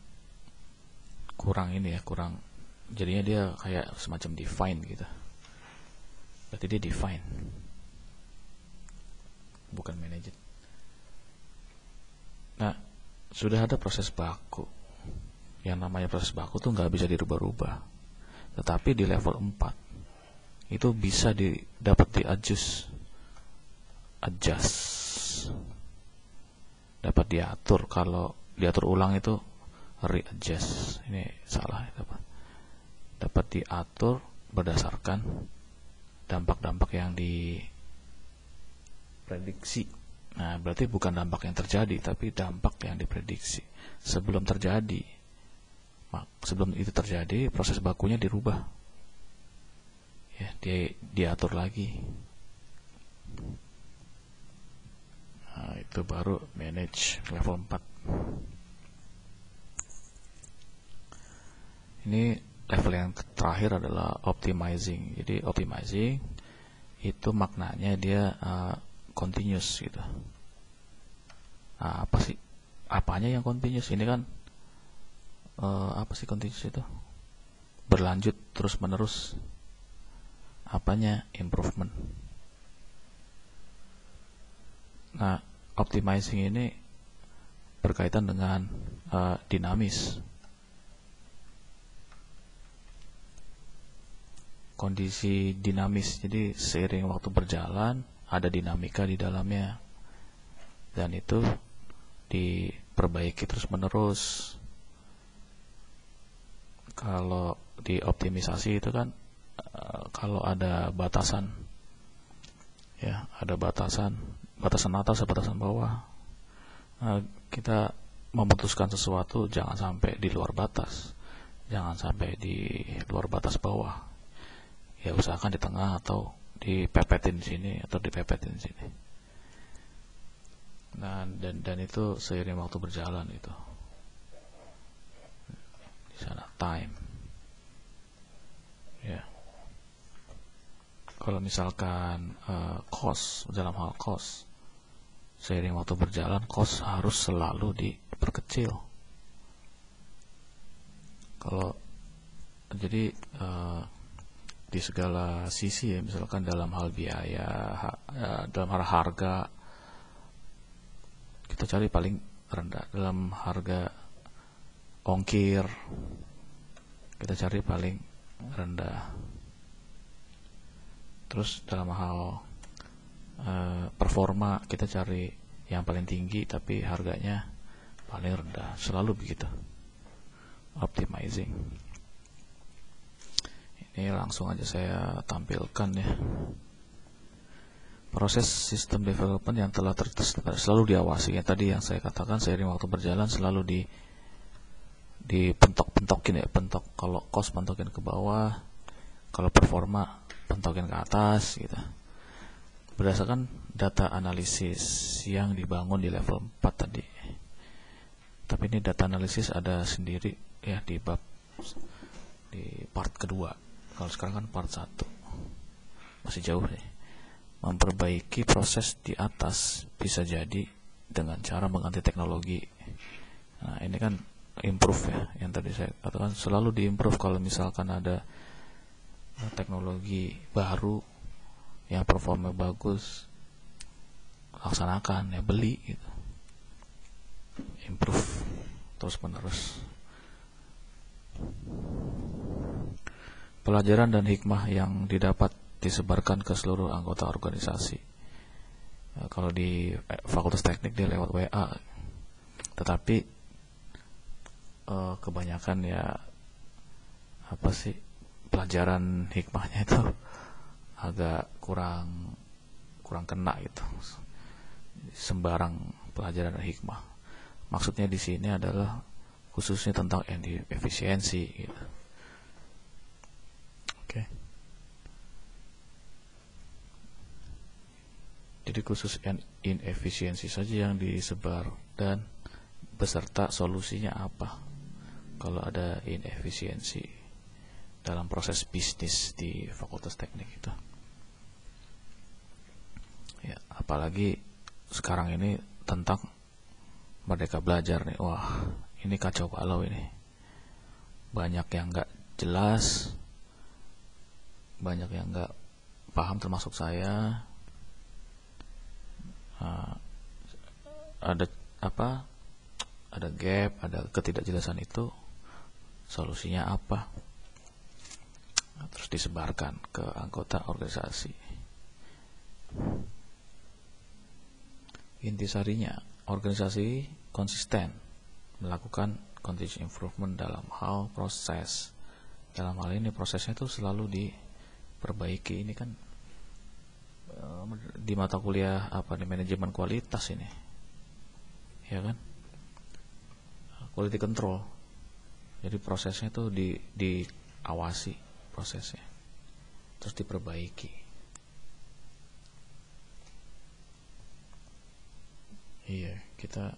A: kurang ini ya, kurang, jadinya dia kayak semacam define gitu. Berarti dia define, bukan manage. Nah, sudah ada proses baku. Yang namanya proses baku tuh nggak bisa dirubah-rubah. Tetapi di level 4 itu bisa dapat adjust, dapat diatur. Kalau diatur ulang itu readjust, ini salah, dapat diatur berdasarkan dampak-dampak yang diprediksi. Nah, berarti bukan dampak yang terjadi, tapi dampak yang diprediksi sebelum terjadi. Sebelum itu terjadi, proses bakunya dirubah, ya, diatur lagi. Nah, itu baru manage level 4. Ini level yang terakhir adalah optimizing. Jadi optimizing itu maknanya dia continuous gitu. Nah, apanya yang continuous? Ini kan apa sih continuous itu? Berlanjut terus menerus. Apanya? Improvement. Nah, optimizing ini berkaitan dengan dinamis. Kondisi dinamis, jadi seiring waktu berjalan ada dinamika di dalamnya, dan itu diperbaiki terus menerus. Kalau di optimisasi itu kan kalau ada batasan, ya ada batasan atas, batasan bawah. Kita memutuskan sesuatu jangan sampai di luar batas, jangan sampai di luar batas bawah. Ya usahakan di tengah atau dipepetin sini atau dipepetin sini. Nah, dan itu seiring waktu berjalan itu. Di sana time. Ya. Kalau misalkan cost, dalam hal cost, seiring waktu berjalan cost harus selalu diperkecil. Kalau jadi di segala sisi ya, misalkan dalam hal biaya, dalam hal harga, kita cari paling rendah. Dalam harga ongkir, kita cari paling rendah. Terus dalam hal performa, kita cari yang paling tinggi tapi harganya paling rendah. Selalu begitu optimizing. Ini langsung aja saya tampilkan ya. Proses sistem development yang telah selalu diawasi. Yang tadi yang saya katakan, seiring waktu berjalan selalu dipentok-pentokin ya, pentok. Kalau cost pentokin ke bawah, kalau performa pentokin ke atas gitu. Berdasarkan data analisis yang dibangun di level 4 tadi. Tapi ini data analisis ada sendiri ya di part kedua. Kalau sekarang kan part 1. Masih jauh nih. Memperbaiki proses di atas bisa jadi dengan cara mengganti teknologi. Nah, ini kan improve ya, yang tadi saya katakan selalu diimprove. Kalau misalkan ada teknologi baru yang performa bagus, laksanakan ya, beli gitu, improve terus menerus. Pelajaran dan hikmah yang didapat disebarkan ke seluruh anggota organisasi. Kalau di Fakultas Teknik dia lewat WA, tetapi kebanyakan ya apa sih, pelajaran hikmahnya itu agak kurang kena gitu. Sembarang pelajaran dan hikmah. Maksudnya di sini adalah khususnya tentang efisiensi gitu. Oke. Jadi khusus inefisiensi saja yang disebar, dan beserta solusinya apa kalau ada inefisiensi dalam proses bisnis di Fakultas Teknik itu. Ya, apalagi sekarang ini tentang Merdeka Belajar nih. Wah, ini kacau balau ini. Banyak yang gak jelas, banyak yang gak paham termasuk saya. Ada gap, ada ketidakjelasan itu. Solusinya apa? Terus disebarkan ke anggota organisasi. Intisarinya, organisasi konsisten melakukan continuous improvement dalam hal proses. Dalam hal ini prosesnya itu selalu diperbaiki. Ini kan di mata kuliah di manajemen kualitas ini, ya kan, quality control. Jadi prosesnya itu diawasi prosesnya, terus diperbaiki. Iya, kita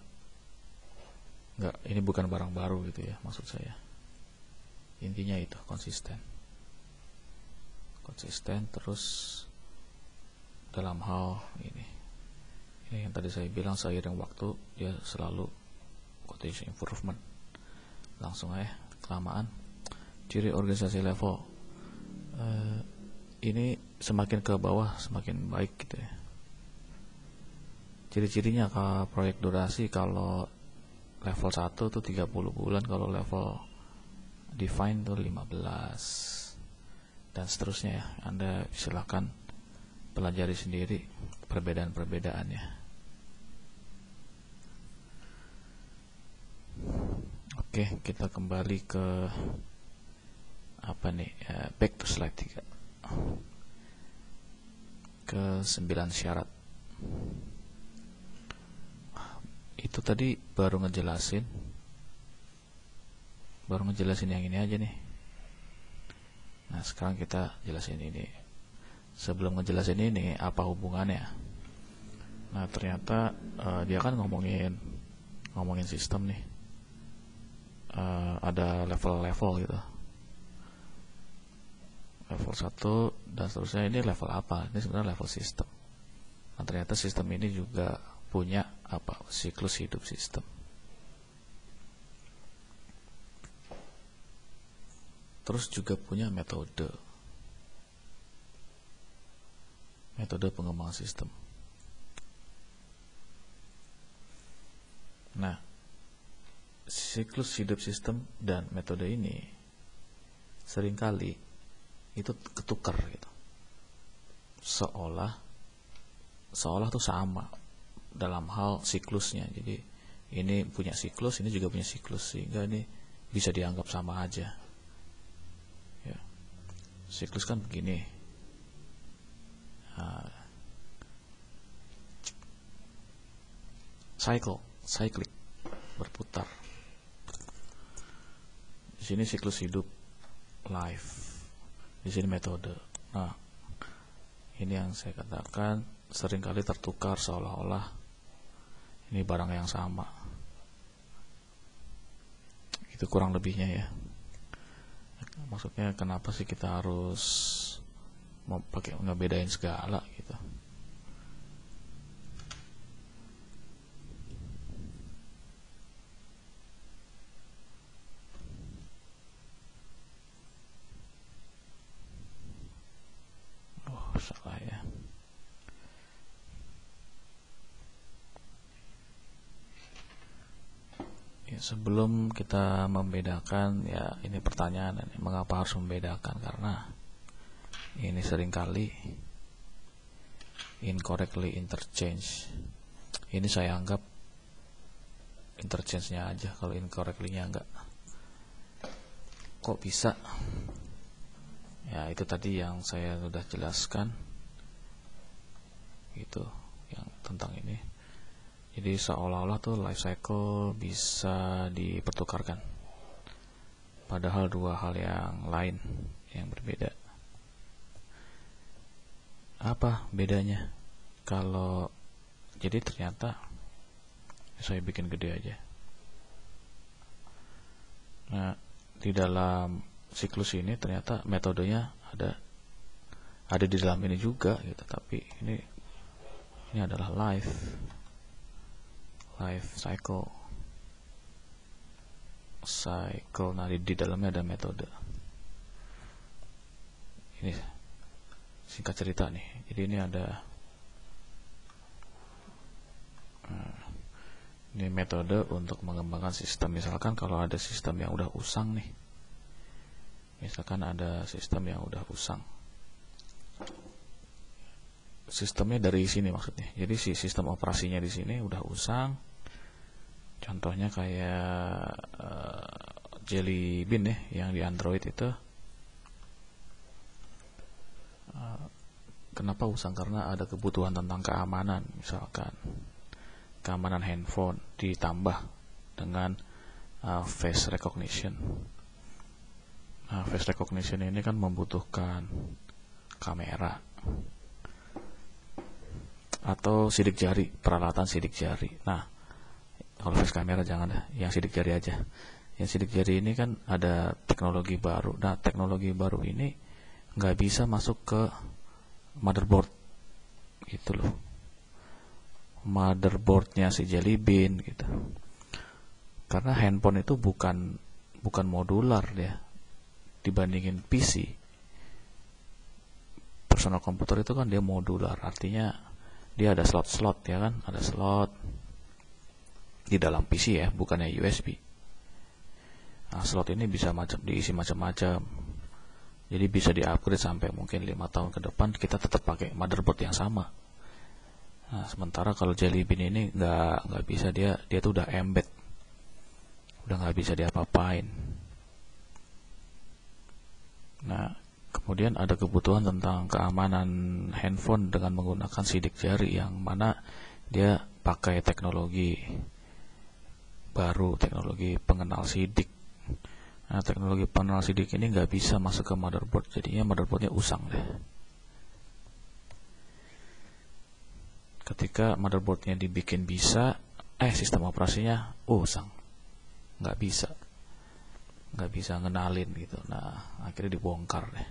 A: ini bukan barang baru gitu ya, maksud saya. Intinya itu konsisten terus dalam hal ini yang tadi saya bilang, seiring waktu dia selalu continuous improvement. Langsung aja, kelamaan. Ciri organisasi level ini semakin ke bawah semakin baik gitu ya. Ciri-cirinya ke proyek durasi, kalau level 1 tuh 30 bulan, kalau level define tuh 15 dan seterusnya ya. Anda silakan pelajari sendiri perbedaan-perbedaannya. Oke, kita kembali ke back to slide 3, ke 9 syarat. Itu tadi baru ngejelasin yang ini aja nih. Nah, sekarang kita jelasin ini. Sebelum ngejelasin ini, apa hubungannya? Nah, ternyata dia kan ngomongin sistem nih. Ada level-level gitu. Level 1 dan seterusnya. Ini level apa? Ini sebenarnya level sistem. Nah, ternyata sistem ini juga punya siklus hidup sistem. Terus juga punya metode pengembangan sistem. Nah, siklus hidup sistem dan metode ini seringkali itu ketukar gitu. Seolah tuh sama dalam hal siklusnya. Jadi ini punya siklus, ini juga punya siklus, sehingga ini bisa dianggap sama aja. Ya. Siklus kan begini. Cyclic, berputar. Di sini siklus hidup life, di di sini metode. Nah, ini yang saya katakan seringkali tertukar seolah-olah ini barang yang sama. Itu kurang lebihnya ya. Maksudnya kenapa sih kita harus mau pakai ngebedain segala gitu. Oh, salah ya. Sebelum kita membedakan, ya ini pertanyaan, mengapa harus membedakan? Karena ini seringkali incorrectly interchange. Ini saya anggap interchange-nya aja, kalau incorrectly-nya enggak. Kok bisa? Ya itu tadi yang saya sudah jelaskan, gitu, yang tentang ini. Jadi seolah-olah tuh life cycle bisa dipertukarkan, padahal dua hal yang lain, yang berbeda. Apa bedanya? Kalau jadi ternyata saya bikin gede aja. Nah, di dalam siklus ini ternyata metodenya ada di dalam ini juga gitu, tapi ini adalah life cycle. Nah, di dalamnya ada metode. Ini singkat cerita nih. Jadi ini ada ini metode untuk mengembangkan sistem. Misalkan kalau ada sistem yang udah usang nih. Misalkan ada sistem yang udah usang. Sistemnya dari sini maksudnya. Jadi si sistem operasinya di sini udah usang. Contohnya kayak Jelly Bean ya, yang di Android itu. Kenapa usang? Karena ada kebutuhan tentang keamanan, misalkan keamanan handphone ditambah dengan face recognition. Nah, face recognition ini kan membutuhkan kamera atau sidik jari, peralatan sidik jari. Nah, kalau face kamera jangan dah, yang sidik jari aja. Yang sidik jari ini kan ada teknologi baru. Nah, teknologi baru ini nggak bisa masuk ke motherboard, gitu loh. Motherboardnya si Jelly Bean gitu. Karena handphone itu bukan modular dia dibandingin PC. Personal komputer itu kan dia modular, artinya dia ada slot-slot ya kan, ada slot di dalam PC ya, bukannya USB. Nah, slot ini bisa diisi macam-macam. Jadi bisa di-upgrade sampai mungkin 5 tahun ke depan kita tetap pakai motherboard yang sama. Nah, sementara kalau Jelly Bean ini nggak bisa, dia tuh udah embed. Udah nggak bisa diapa-apain. Nah, kemudian ada kebutuhan tentang keamanan handphone dengan menggunakan sidik jari, yang mana dia pakai teknologi baru, teknologi pengenal sidik. Nah, teknologi pengenal sidik ini nggak bisa masuk ke motherboard, jadinya motherboardnya usang deh. Ketika motherboardnya dibikin bisa, sistem operasinya usang, nggak bisa ngenalin gitu. Nah, akhirnya dibongkar deh.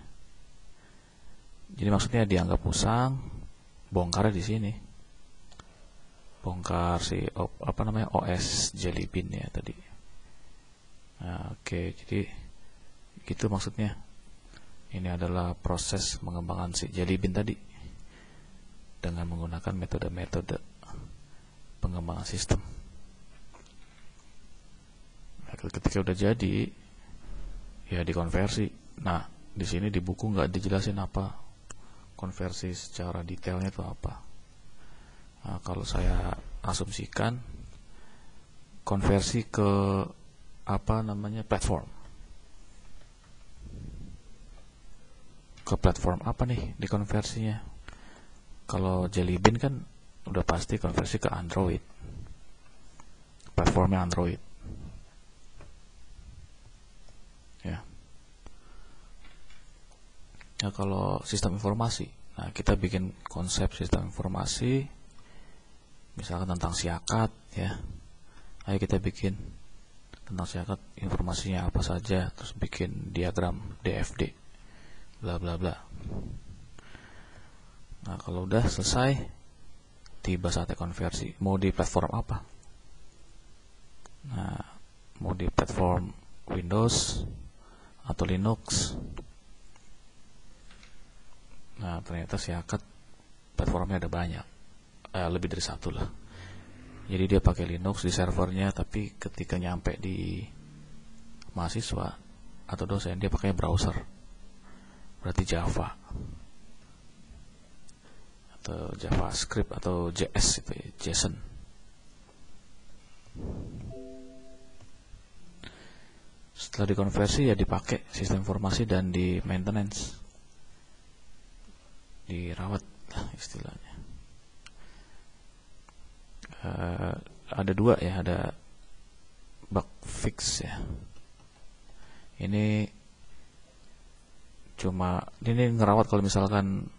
A: Jadi maksudnya dianggap usang, bongkarnya di sini. Bongkar si OS Jelly Bean ya tadi. Nah, oke, jadi gitu maksudnya. Ini adalah proses mengembangkan si Jelly Bean tadi dengan menggunakan metode-metode pengembangan sistem. Nah, ketika udah jadi, ya dikonversi. Nah, di sini di buku nggak dijelasin apa konversi secara detailnya itu apa. Nah, kalau saya asumsikan konversi ke platform. Ke platform apa nih dikonversinya? Kalau Jelly Bean kan udah pasti konversi ke Android. Platformnya Android. Ya. Nah, kalau sistem informasi, nah kita bikin konsep sistem informasi, misalkan tentang siakat ya. Ayo kita bikin tentang siakat, informasinya apa saja, terus bikin diagram DFD, bla bla bla. Nah, kalau udah selesai, tiba saatnya konversi. Mau di platform apa? Nah, mau di platform Windows atau Linux. Nah, ternyata siakat platformnya ada banyak, lebih dari satu lah. Jadi dia pakai Linux di servernya, tapi ketika nyampe di mahasiswa atau dosen dia pakai browser, berarti Java atau JavaScript atau JS itu ya, JSON. Setelah dikonversi ya dipakai sistem informasi dan di maintenance, dirawat lah istilahnya. Ada dua ya, ada bug fix ya. Ini ngerawat kalau misalkan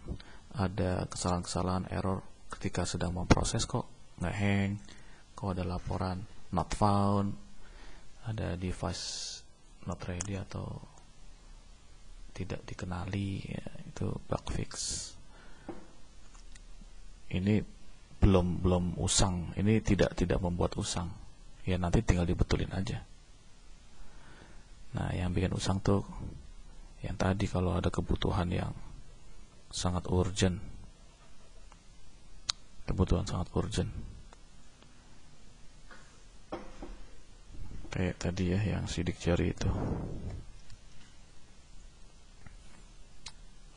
A: ada kesalahan-kesalahan error ketika sedang memproses, kok nggak hang, kok ada laporan not found, ada device not ready atau tidak dikenali ya, itu bug fix. Ini belum usang, ini tidak membuat usang ya, nanti tinggal dibetulin aja. Nah, yang bikin usang tuh yang tadi, kalau ada kebutuhan yang sangat urgent, kayak tadi ya yang sidik jari itu.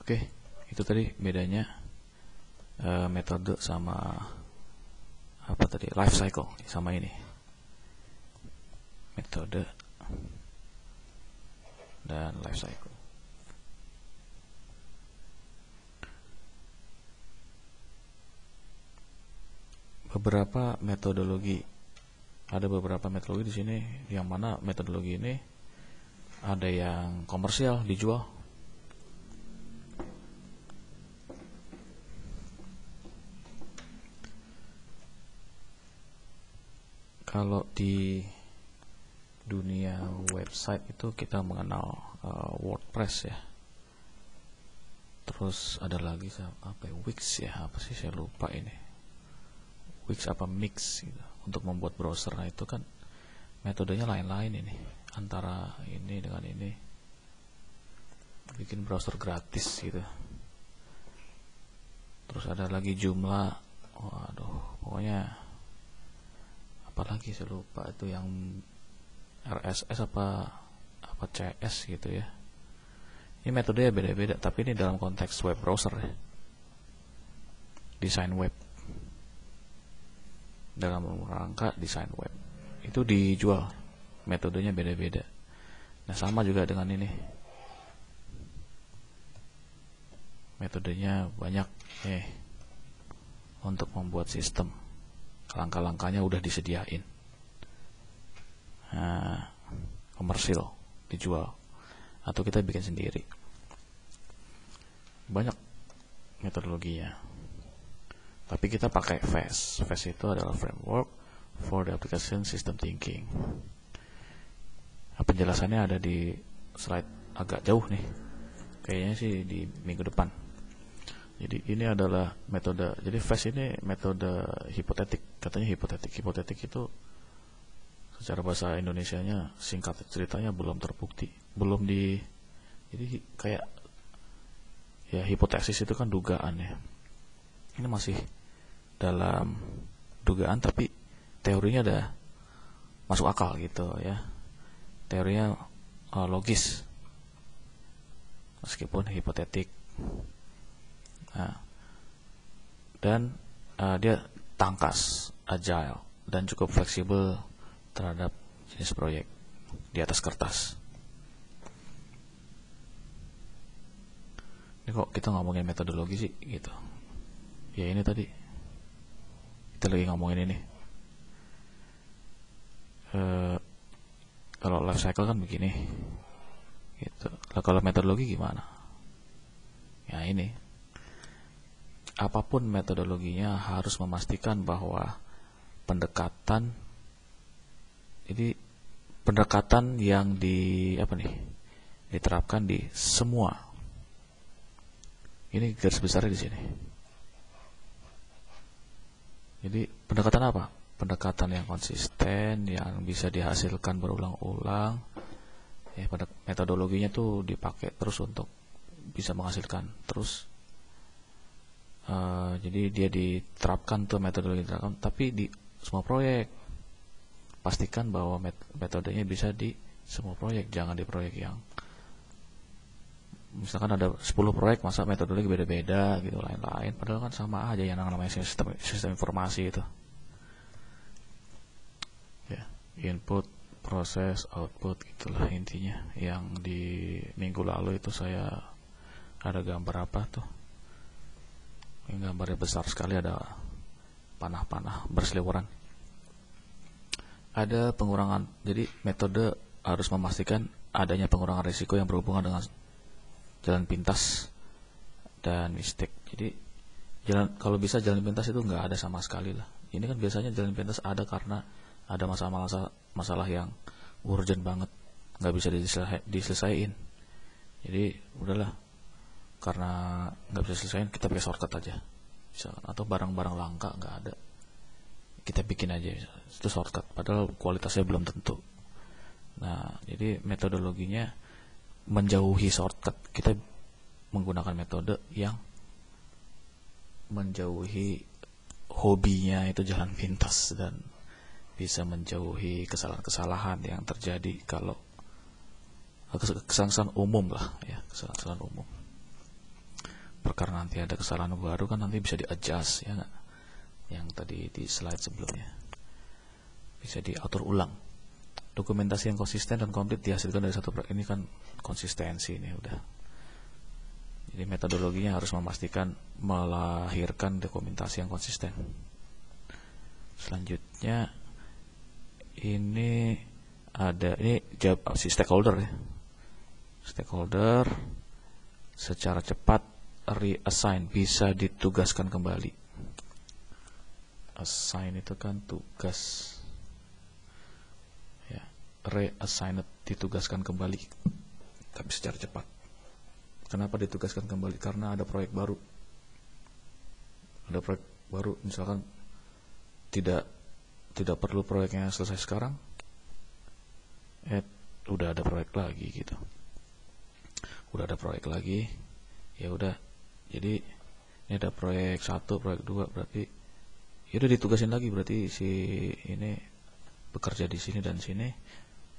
A: Oke, itu tadi bedanya metode sama apa tadi, life cycle sama ini metode dan life cycle. Ada beberapa metodologi di sini, yang mana metodologi ini ada yang komersial dijual, kalau di dunia website itu kita mengenal WordPress ya. Terus ada lagi apa ya, Wix ya, apa sih saya lupa ini. Wix apa Mix gitu, untuk membuat browser. Nah, itu kan metodenya lain-lain ini, antara ini dengan ini. Bikin browser gratis gitu. Terus ada lagi Joomla. Waduh, pokoknya apalagi saya lupa itu, yang RSS apa CS gitu ya. Ini metodenya beda-beda, tapi ini dalam konteks web browser ya. Desain web, dalam rangka desain web itu dijual, metodenya beda-beda. Nah, sama juga dengan ini, metodenya banyak untuk membuat sistem. Langkah-langkahnya udah disediain, komersil, dijual, atau kita bikin sendiri. Banyak metodologinya, tapi kita pakai FAST. FAST itu adalah framework for the application system thinking. Penjelasannya ada di slide agak jauh nih, kayaknya sih di minggu depan. Jadi ini adalah metode. Jadi FAST ini metode hipotetik, katanya hipotetik. Hipotetik itu secara bahasa Indonesianya, singkat ceritanya, belum terbukti, jadi kayak ya, hipotesis itu kan dugaan ya. Ini masih dalam dugaan, tapi teorinya udah masuk akal gitu ya. Teorinya logis meskipun hipotetik. Nah, dan dia tangkas, agile, dan cukup fleksibel terhadap jenis proyek di atas kertas. Ini kok kita ngomongin metodologi sih gitu. Ya ini tadi kita lagi ngomongin ini. Kalau life cycle kan begini gitu. Kalau metodologi gimana? Ya ini, apapun metodologinya harus memastikan bahwa pendekatan yang diterapkan di semua. Ini garis besarnya di sini. Jadi pendekatan apa? Pendekatan yang konsisten, yang bisa dihasilkan berulang-ulang. Ya, pada metodologinya tuh dipakai terus untuk bisa menghasilkan terus. Jadi dia diterapkan tuh metodologi diterapkan, tapi di semua proyek. Pastikan bahwa metodenya bisa di semua proyek, jangan di proyek yang misalkan ada 10 proyek, masa metodologi beda-beda gitu, lain-lain, padahal kan sama aja yang namanya sistem informasi itu. Ya, input, proses, output, itulah intinya. Yang di minggu lalu itu saya ada gambar apa tuh? Yang gambarnya besar sekali, ada panah-panah berseliweran. Ada pengurangan, jadi metode harus memastikan adanya pengurangan risiko yang berhubungan dengan jalan pintas dan mistik. Jadi kalau bisa jalan pintas itu nggak ada sama sekali lah. Ini kan biasanya jalan pintas ada karena ada masalah yang urgent banget, nggak bisa diselesaikan. Jadi udahlah, karena nggak bisa selesaiin, kita pakai shortcut aja misalkan. Atau barang-barang langka nggak ada, kita bikin aja itu shortcut, padahal kualitasnya belum tentu. Nah, jadi metodologinya menjauhi shortcut. Kita menggunakan metode yang menjauhi hobinya itu jalan pintas, dan bisa menjauhi kesalahan-kesalahan yang terjadi kalau kesalahan umum lah ya, kesalahan umum. Perkara nanti ada kesalahan baru kan nanti bisa di-adjust ya nggak? Yang tadi di slide sebelumnya bisa diatur ulang. Dokumentasi yang konsisten dan komplit dihasilkan dari satu proyek. Ini kan konsistensi ini udah. Jadi metodologinya harus memastikan melahirkan dokumentasi yang konsisten. Selanjutnya ini si stakeholder ya. Stakeholder secara cepat reassign, bisa ditugaskan kembali. Assign itu kan tugas ya, reassigned ditugaskan kembali, tapi secara cepat. Kenapa ditugaskan kembali? Karena ada proyek baru. Misalkan tidak perlu proyeknya selesai sekarang, udah ada proyek lagi gitu. Udah ada proyek lagi, ya udah. Jadi ini ada proyek 1, proyek 2, berarti ya udah ditugasin lagi, berarti si ini bekerja di sini dan sini.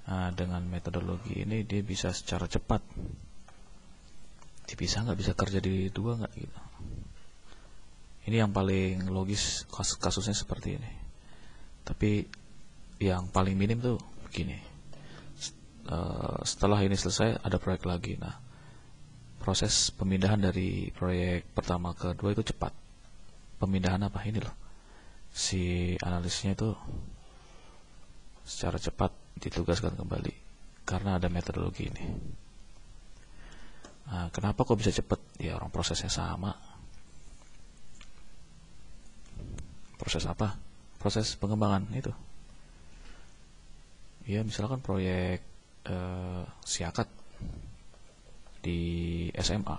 A: Nah, dengan metodologi ini dia bisa secara cepat. Bisa kerja di 2 nggak gitu. Ini yang paling logis kasusnya seperti ini. Tapi yang paling minim tuh begini. Setelah ini selesai ada proyek lagi. Nah, proses pemindahan dari proyek pertama ke 2 itu cepat. Pemindahan apa ini loh? Si analisnya itu secara cepat ditugaskan kembali karena ada metodologi ini. Nah, kenapa kok bisa cepat? Ya orang prosesnya sama. Proses apa? Proses pengembangan itu. Ya misalkan proyek siakat di SMA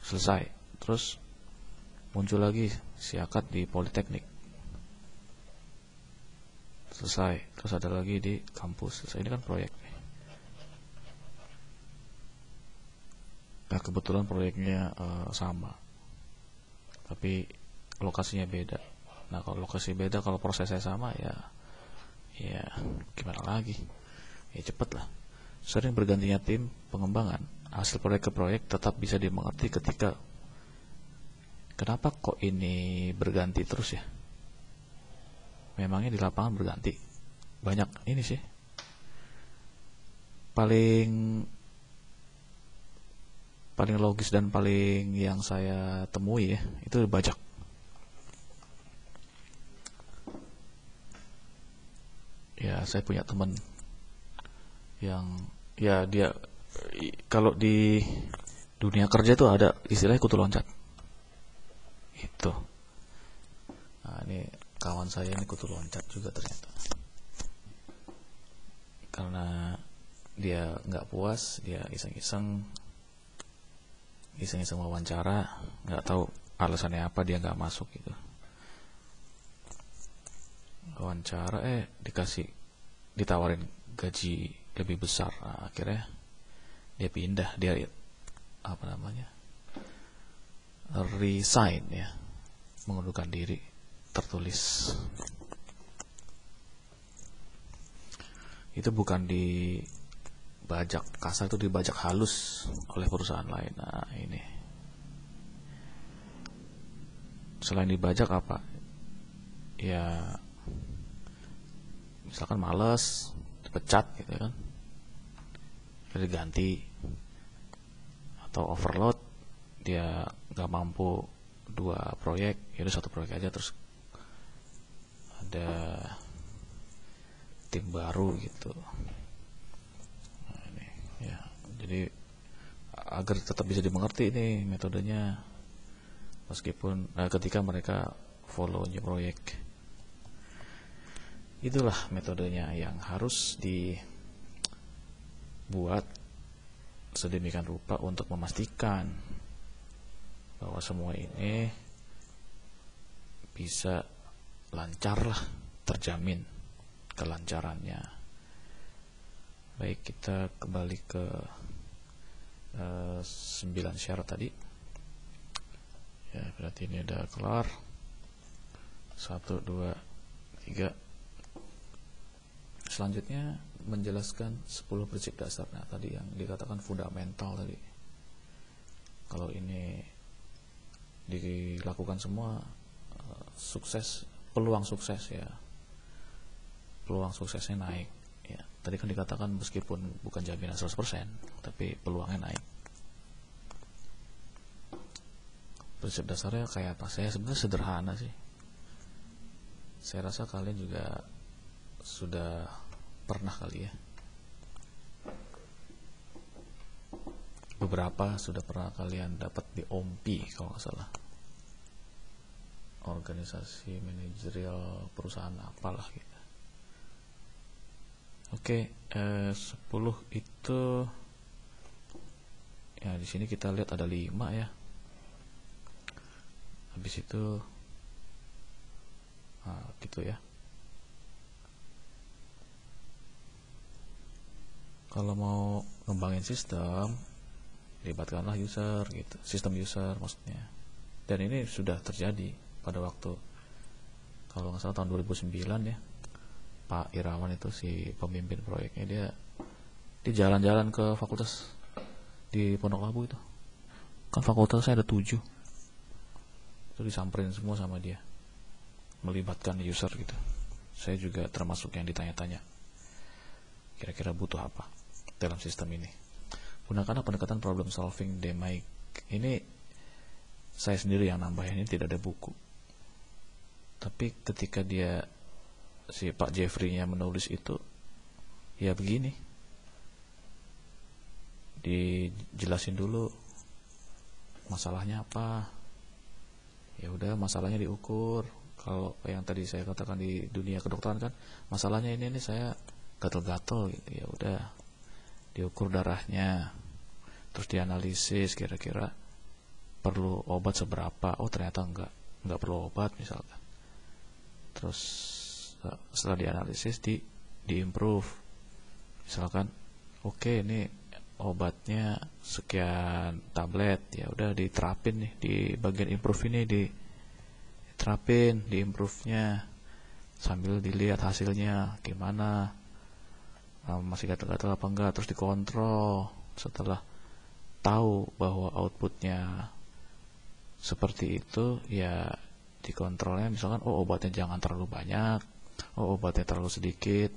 A: selesai, terus muncul lagi siakat di Politeknik selesai, terus ada lagi di kampus selesai. Ini kan proyek. Nah kebetulan proyeknya sama, tapi lokasinya beda. Nah kalau lokasi beda, kalau prosesnya sama ya gimana lagi? Ya cepet lah. Sering bergantinya tim pengembangan, hasil proyek ke proyek tetap bisa dimengerti ketika kenapa kok ini berganti terus ya. Memangnya di lapangan berganti banyak ini sih. Paling logis dan paling yang saya temui ya, itu bajak. Ya saya punya teman yang ya dia kalau di dunia kerja tuh ada istilahnya kutu loncat itu. Nah, ini kawan saya ini kutu loncat juga ternyata, karena dia nggak puas, dia iseng-iseng wawancara, nggak tahu alasannya apa dia nggak masuk gitu. Wawancara ditawarin gaji lebih besar. Nah, akhirnya dia pindah, dia resign ya, mengundurkan diri, tertulis. Itu bukan dibajak kasar, itu dibajak halus oleh perusahaan lain. Nah ini, selain dibajak apa ya, misalkan males, dipecat gitu kan, jadi ganti, atau overload, dia nggak mampu 2 proyek, yaudah 1 proyek aja, terus ada tim baru gitu. Nah, ini ya, jadi agar tetap bisa dimengerti ini metodenya, meskipun ketika mereka follow new proyek, itulah metodenya yang harus dibuat sedemikian rupa untuk memastikan bahwa semua ini bisa lancar lah, terjamin kelancarannya. Baik, kita kembali ke 9 syarat tadi ya, berarti ini udah kelar. 1, 2, 3. Selanjutnya menjelaskan 10 prinsip dasar. Nah, tadi yang dikatakan fundamental tadi, kalau ini dilakukan semua, sukses, peluang sukses ya, peluang suksesnya naik ya. Tadi kan dikatakan meskipun bukan jaminan 100%, tapi peluangnya naik. Prinsip dasarnya kayak apa? Saya sebenarnya sederhana sih. Saya rasa kalian juga sudah pernah kali ya, beberapa sudah pernah kalian dapat di OMPI kalau nggak salah, organisasi manajerial perusahaan apalah gitu. Oke, 10 itu ya, di sini kita lihat ada 5 ya. Habis itu gitu ya. Kalau mau ngembangin sistem, libatkanlah user gitu, sistem user maksudnya. Dan ini sudah terjadi pada waktu, kalau nggak salah tahun 2009 ya, Pak Irawan itu si pemimpin proyeknya, dia jalan-jalan ke fakultas di Pondok Labu itu, kan fakultasnya ada 7, itu disamperin semua sama dia, melibatkan user gitu. Saya juga termasuk yang ditanya-tanya, kira-kira butuh apa dalam sistem ini. Gunakanlah pendekatan problem solving DMAIC. Ini saya sendiri yang nambahin, ini tidak ada buku. Tapi ketika si Pak Jeffrey-nya menulis itu, ya begini, dijelasin dulu masalahnya apa. Ya udah, masalahnya diukur. Kalau yang tadi saya katakan di dunia kedokteran kan, masalahnya ini saya gatal-gatal gitu. Ya udah, diukur darahnya, terus dianalisis kira-kira perlu obat seberapa. Oh ternyata enggak perlu obat misalkan. Terus setelah dianalisis di-improve. Misalkan oke, ini obatnya sekian tablet, ya udah diterapin nih di bagian improve ini, diterapin di improve-nya sambil dilihat hasilnya gimana, masih gatal-gatal apa enggak, terus dikontrol. Setelah tahu bahwa outputnya seperti itu, ya dikontrolnya, misalkan obatnya jangan terlalu banyak, obatnya terlalu sedikit.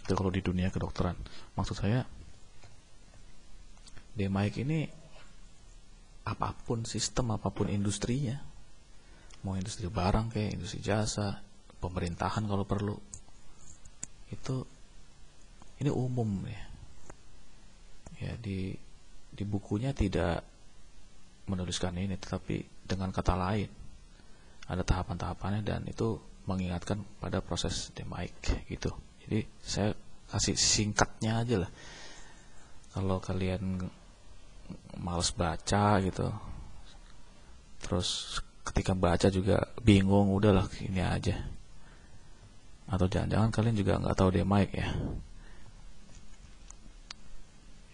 A: Itu kalau di dunia kedokteran. Maksud saya, DMAIC ini apapun sistem, apapun industrinya, mau industri barang kayak industri jasa, pemerintahan kalau perlu, itu ini umum ya. Ya di bukunya tidak menuliskan ini, tetapi dengan kata lain ada tahapan-tahapannya, dan itu mengingatkan pada proses demaik gitu. Jadi saya kasih singkatnya aja lah. Kalau kalian males baca gitu, terus ketika baca juga bingung, udahlah ini aja. Atau jangan-jangan kalian juga nggak tahu demaik ya.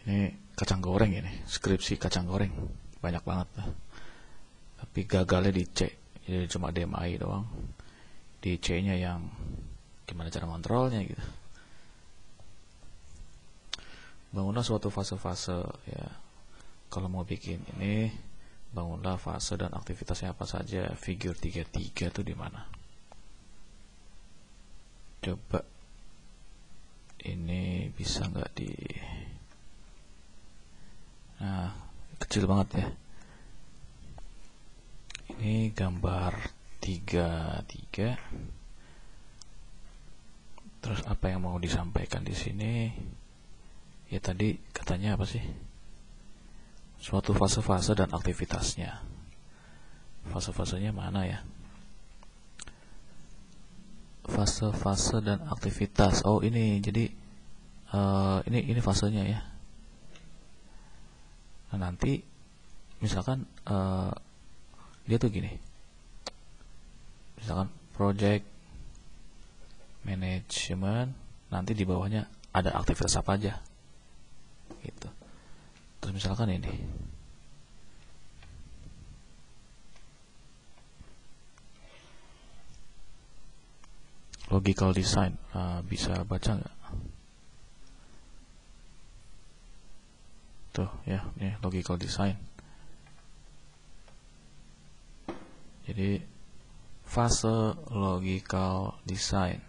A: Ini kacang goreng ini, skripsi kacang goreng banyak banget lah. Tapi gagalnya di C, jadi cuma DMI doang. Di C-nya yang gimana cara kontrolnya gitu. Bangunlah suatu fase-fase ya. Kalau mau bikin ini, bangunlah fase dan aktivitasnya apa saja. Figur 33 itu di mana? Coba ini bisa nggak di... Nah, kecil banget ya. Ini gambar 33. Terus apa yang mau disampaikan di sini? Ya tadi katanya apa sih? Suatu fase-fase dan aktivitasnya. Fase-fasenya mana ya? Fase-fase dan aktivitas. Oh ini, jadi ini fasenya ya. Nah, nanti misalkan dia tuh gini, misalkan project management, nanti di bawahnya ada aktivitas apa aja gitu. Terus misalkan ini logical design, bisa baca nggak? Tuh ya, ini logical design. Jadi fase logical design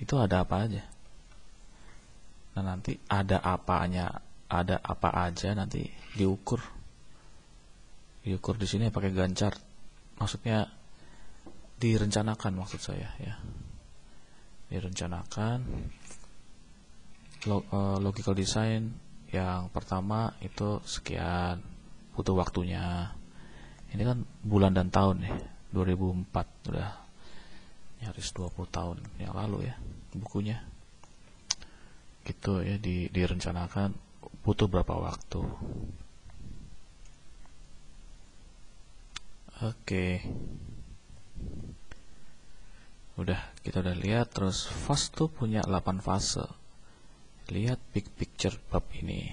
A: itu ada apa aja? Nah nanti ada apa aja nanti diukur di sini pakai gancar. Maksudnya direncanakan, maksud saya ya. Direncanakan. Logical design yang pertama itu sekian, butuh waktunya. Ini kan bulan dan tahun nih, 2004, udah nyaris 20 tahun yang lalu ya bukunya. Gitu ya, direncanakan butuh berapa waktu. Oke. Kita udah lihat. Terus fase tuh punya 8 fase. Lihat big picture bab ini.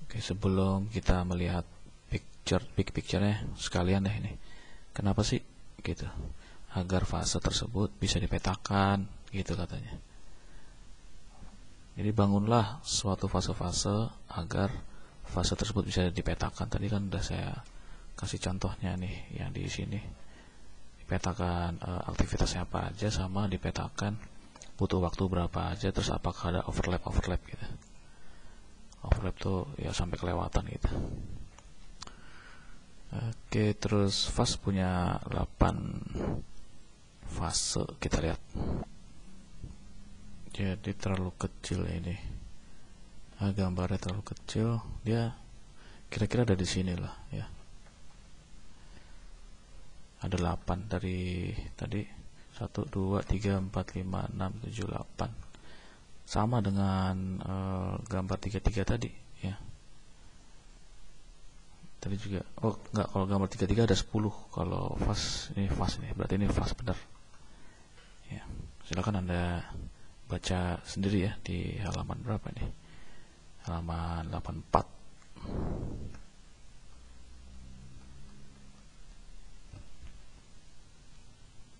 A: Oke, sebelum kita melihat big picture-nya, sekalian deh ini. Kenapa sih gitu? Agar fase tersebut bisa dipetakan gitu katanya. Jadi bangunlah suatu fase-fase agar fase tersebut bisa dipetakan. Tadi kan udah saya kasih contohnya nih yang di sini. Dipetakan aktivitasnya apa aja, sama dipetakan butuh waktu berapa aja, terus apakah ada overlap gitu. Overlap tuh ya sampai kelewatan gitu. Oke, terus fase punya 8 fase, kita lihat. Jadi terlalu kecil ini. Gambarnya terlalu kecil, dia kira-kira ada di sini lah ya. Ada 8 dari tadi, 1, 2, 3, 4, 5, 6, 7, 8. Sama dengan gambar 33 tadi ya. Tadi juga, oh enggak, kalau gambar 33 ada 10. Kalau fase ini, berarti ini fase benar ya. Silakan Anda baca sendiri ya di halaman berapa nih, halaman 84.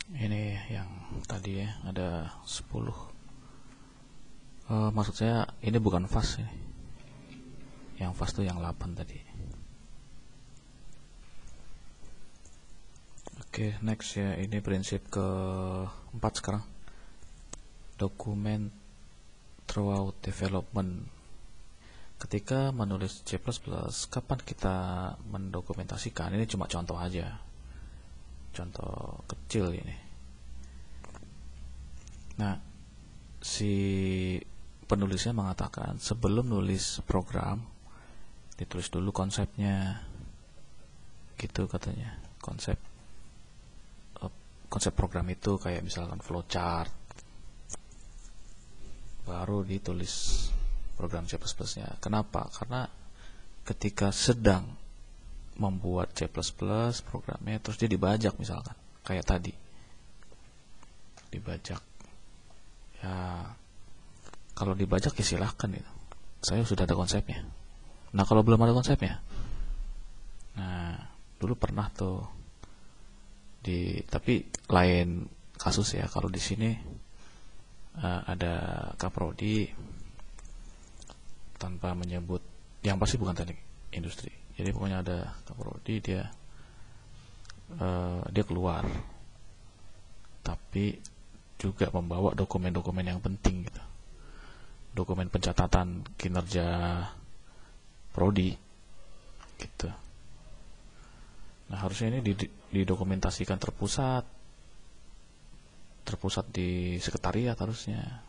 A: Ini yang tadi ya, ada 10. Maksud saya ini bukan fase ya. Yang fase itu yang 8 tadi. Oke, next ya, ini prinsip ke-4 sekarang. Document throughout development. Ketika menulis C++, kapan kita mendokumentasikan? Ini cuma contoh aja, contoh kecil ini. Nah, si penulisnya mengatakan sebelum nulis program ditulis dulu konsepnya, gitu katanya. Konsep program itu kayak misalkan flowchart, baru ditulis program C++-nya. Kenapa? Karena ketika sedang membuat C++ programnya, terus dia dibajak misalkan, kayak tadi dibajak, ya kalau dibajak ya silahkan gitu. Saya sudah ada konsepnya. Nah kalau belum ada konsepnya, nah dulu pernah tuh tapi lain kasus ya. Kalau di sini ada kaprodi tanpa menyebut, yang pasti bukan teknik industri. Jadi pokoknya ada kaprodi, dia keluar, tapi juga membawa dokumen-dokumen yang penting gitu, dokumen pencatatan kinerja prodi gitu. Nah harusnya ini didokumentasikan terpusat di sekretariat harusnya.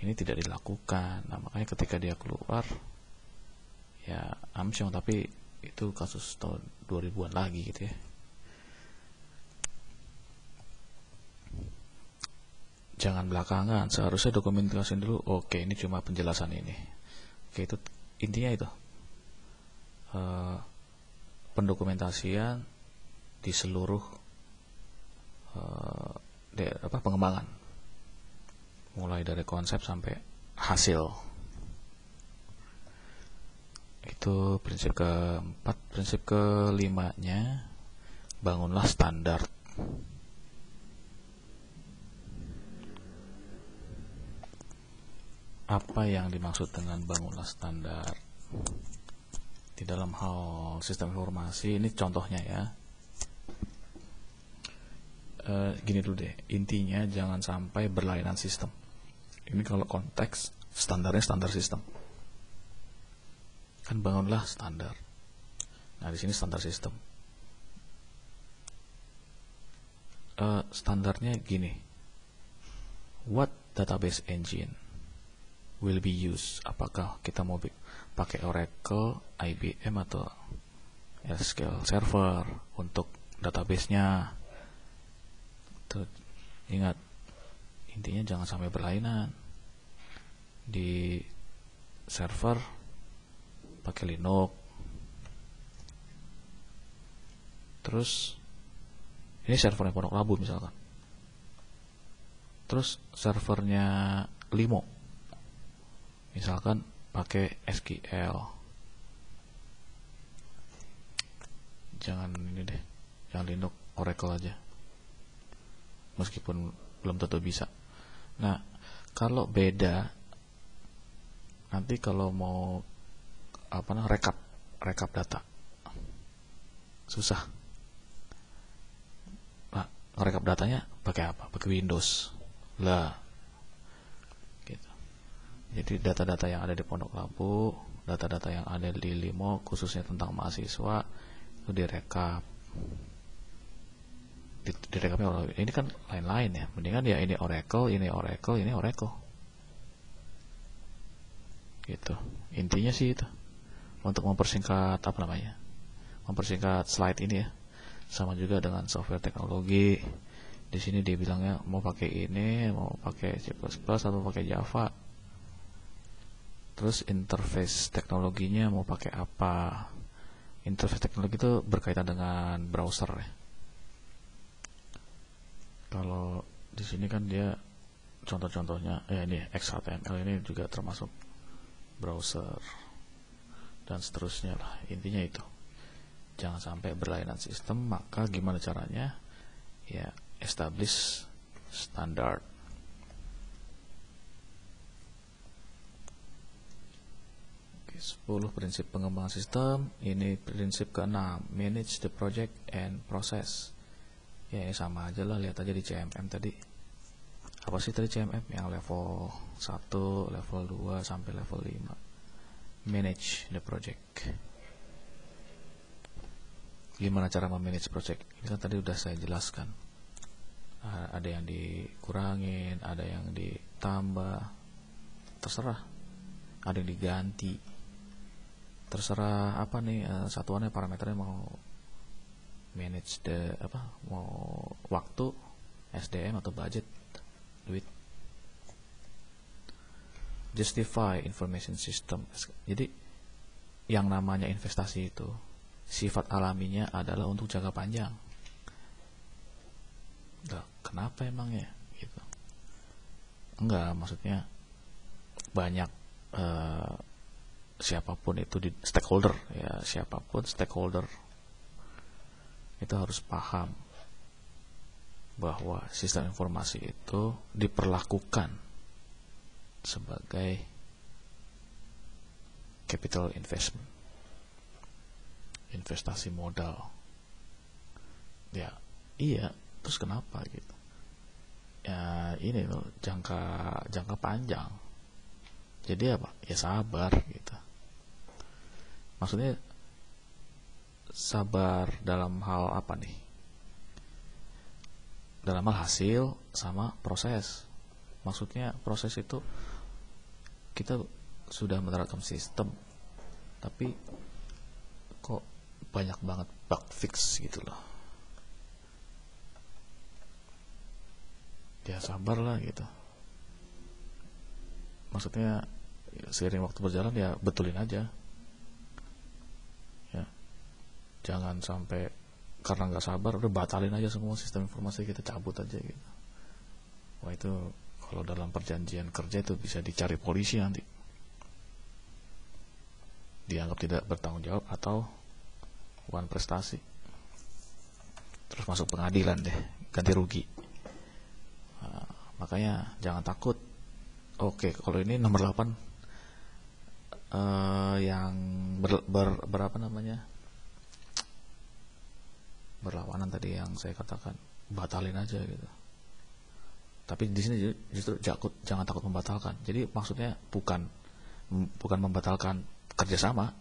A: Ini tidak dilakukan. Nah makanya ketika dia keluar, ya amsyong, tapi itu kasus tahun 2000-an lagi gitu ya. Jangan belakangan, seharusnya dokumentasikan dulu. Oke, ini cuma penjelasan ini. Oke, itu intinya itu. Pendokumentasian di seluruh pengembangan, mulai dari konsep sampai hasil. Itu prinsip keempat. Prinsip kelimanya, bangunlah standar. Apa yang dimaksud dengan bangunlah standar di dalam hal sistem informasi? Ini contohnya ya. Gini dulu deh, intinya jangan sampai berlainan sistem. Ini kalau konteks standarnya standar sistem, kan bangunlah standar. Nah di sini standar sistem. Standarnya gini, what database engine will be used? Apakah kita mau pakai Oracle, IBM atau SQL Server untuk database-nya? Tuh, ingat, intinya jangan sampai berlainan. Di server pakai Linux, terus ini servernya Pondok Labu misalkan, terus servernya Limo misalkan pakai SQL. Jangan ini deh, jangan Linux, Oracle aja, meskipun belum tentu bisa. Nah kalau beda, nanti kalau mau rekap data susah. Nah, rekap datanya pakai apa? Pakai Windows lah gitu. Jadi data-data yang ada di Pondok Labu, data-data yang ada di Limo, khususnya tentang mahasiswa, itu direkap. Direkapnya ini kan lain-lain ya. Mendingan ya ini Oracle, ini Oracle, ini Oracle. Gitu. Intinya sih itu. Untuk mempersingkat mempersingkat slide ini ya. Sama juga dengan software teknologi. Di sini dia bilangnya mau pakai ini, mau pakai C++ atau pakai Java. Terus interface teknologinya mau pakai apa? Interface teknologi itu berkaitan dengan browser ya. Kalau di sini kan dia contoh-contohnya, ini XHTML ini juga termasuk browser dan seterusnya lah. Intinya itu, jangan sampai berlainan sistem. Maka gimana caranya? Ya establish standard. Oke, 10 prinsip pengembangan sistem. Ini prinsip ke-6, manage the project and process. Ya sama aja lah, lihat aja di CMM tadi. Apa sih tadi CMM? Yang level 1, level 2 sampai level 5. Manage the project. Gimana cara memanage project? Ini kan tadi udah saya jelaskan. Ada yang dikurangin, ada yang ditambah, terserah. Ada yang diganti, terserah apa nih satuannya, parameternya mau manage mau waktu, SDM atau budget, duit. Justify information system. Jadi yang namanya investasi itu sifat alaminya adalah untuk jangka panjang. Kenapa emangnya gitu? Enggak, maksudnya banyak siapapun itu di stakeholder, ya siapapun stakeholder itu harus paham bahwa sistem informasi itu diperlakukan sebagai capital investment, investasi modal. Ya iya, terus kenapa gitu? Ya ini loh, jangka panjang. Jadi apa? Ya sabar gitu. Maksudnya sabar dalam hal apa nih? Dalam hal hasil sama proses. Maksudnya proses itu kita sudah menerapkan sistem, tapi kok banyak banget bug fix gitu loh. Ya sabar lah gitu. Maksudnya seiring waktu berjalan ya betulin aja. Ya, jangan sampai karena nggak sabar udah batalin aja semua sistem informasi, kita cabut aja gitu. Wah itu kalau dalam perjanjian kerja itu bisa dicari polisi nanti, dianggap tidak bertanggung jawab atau bukan prestasi, terus masuk pengadilan deh, ganti rugi. Nah, makanya jangan takut. Oke, kalau ini nomor 8 yang berapa namanya, berlawanan tadi yang saya katakan, batalin aja gitu. Tapi di sini justru jangan takut membatalkan. Jadi maksudnya bukan membatalkan kerjasama.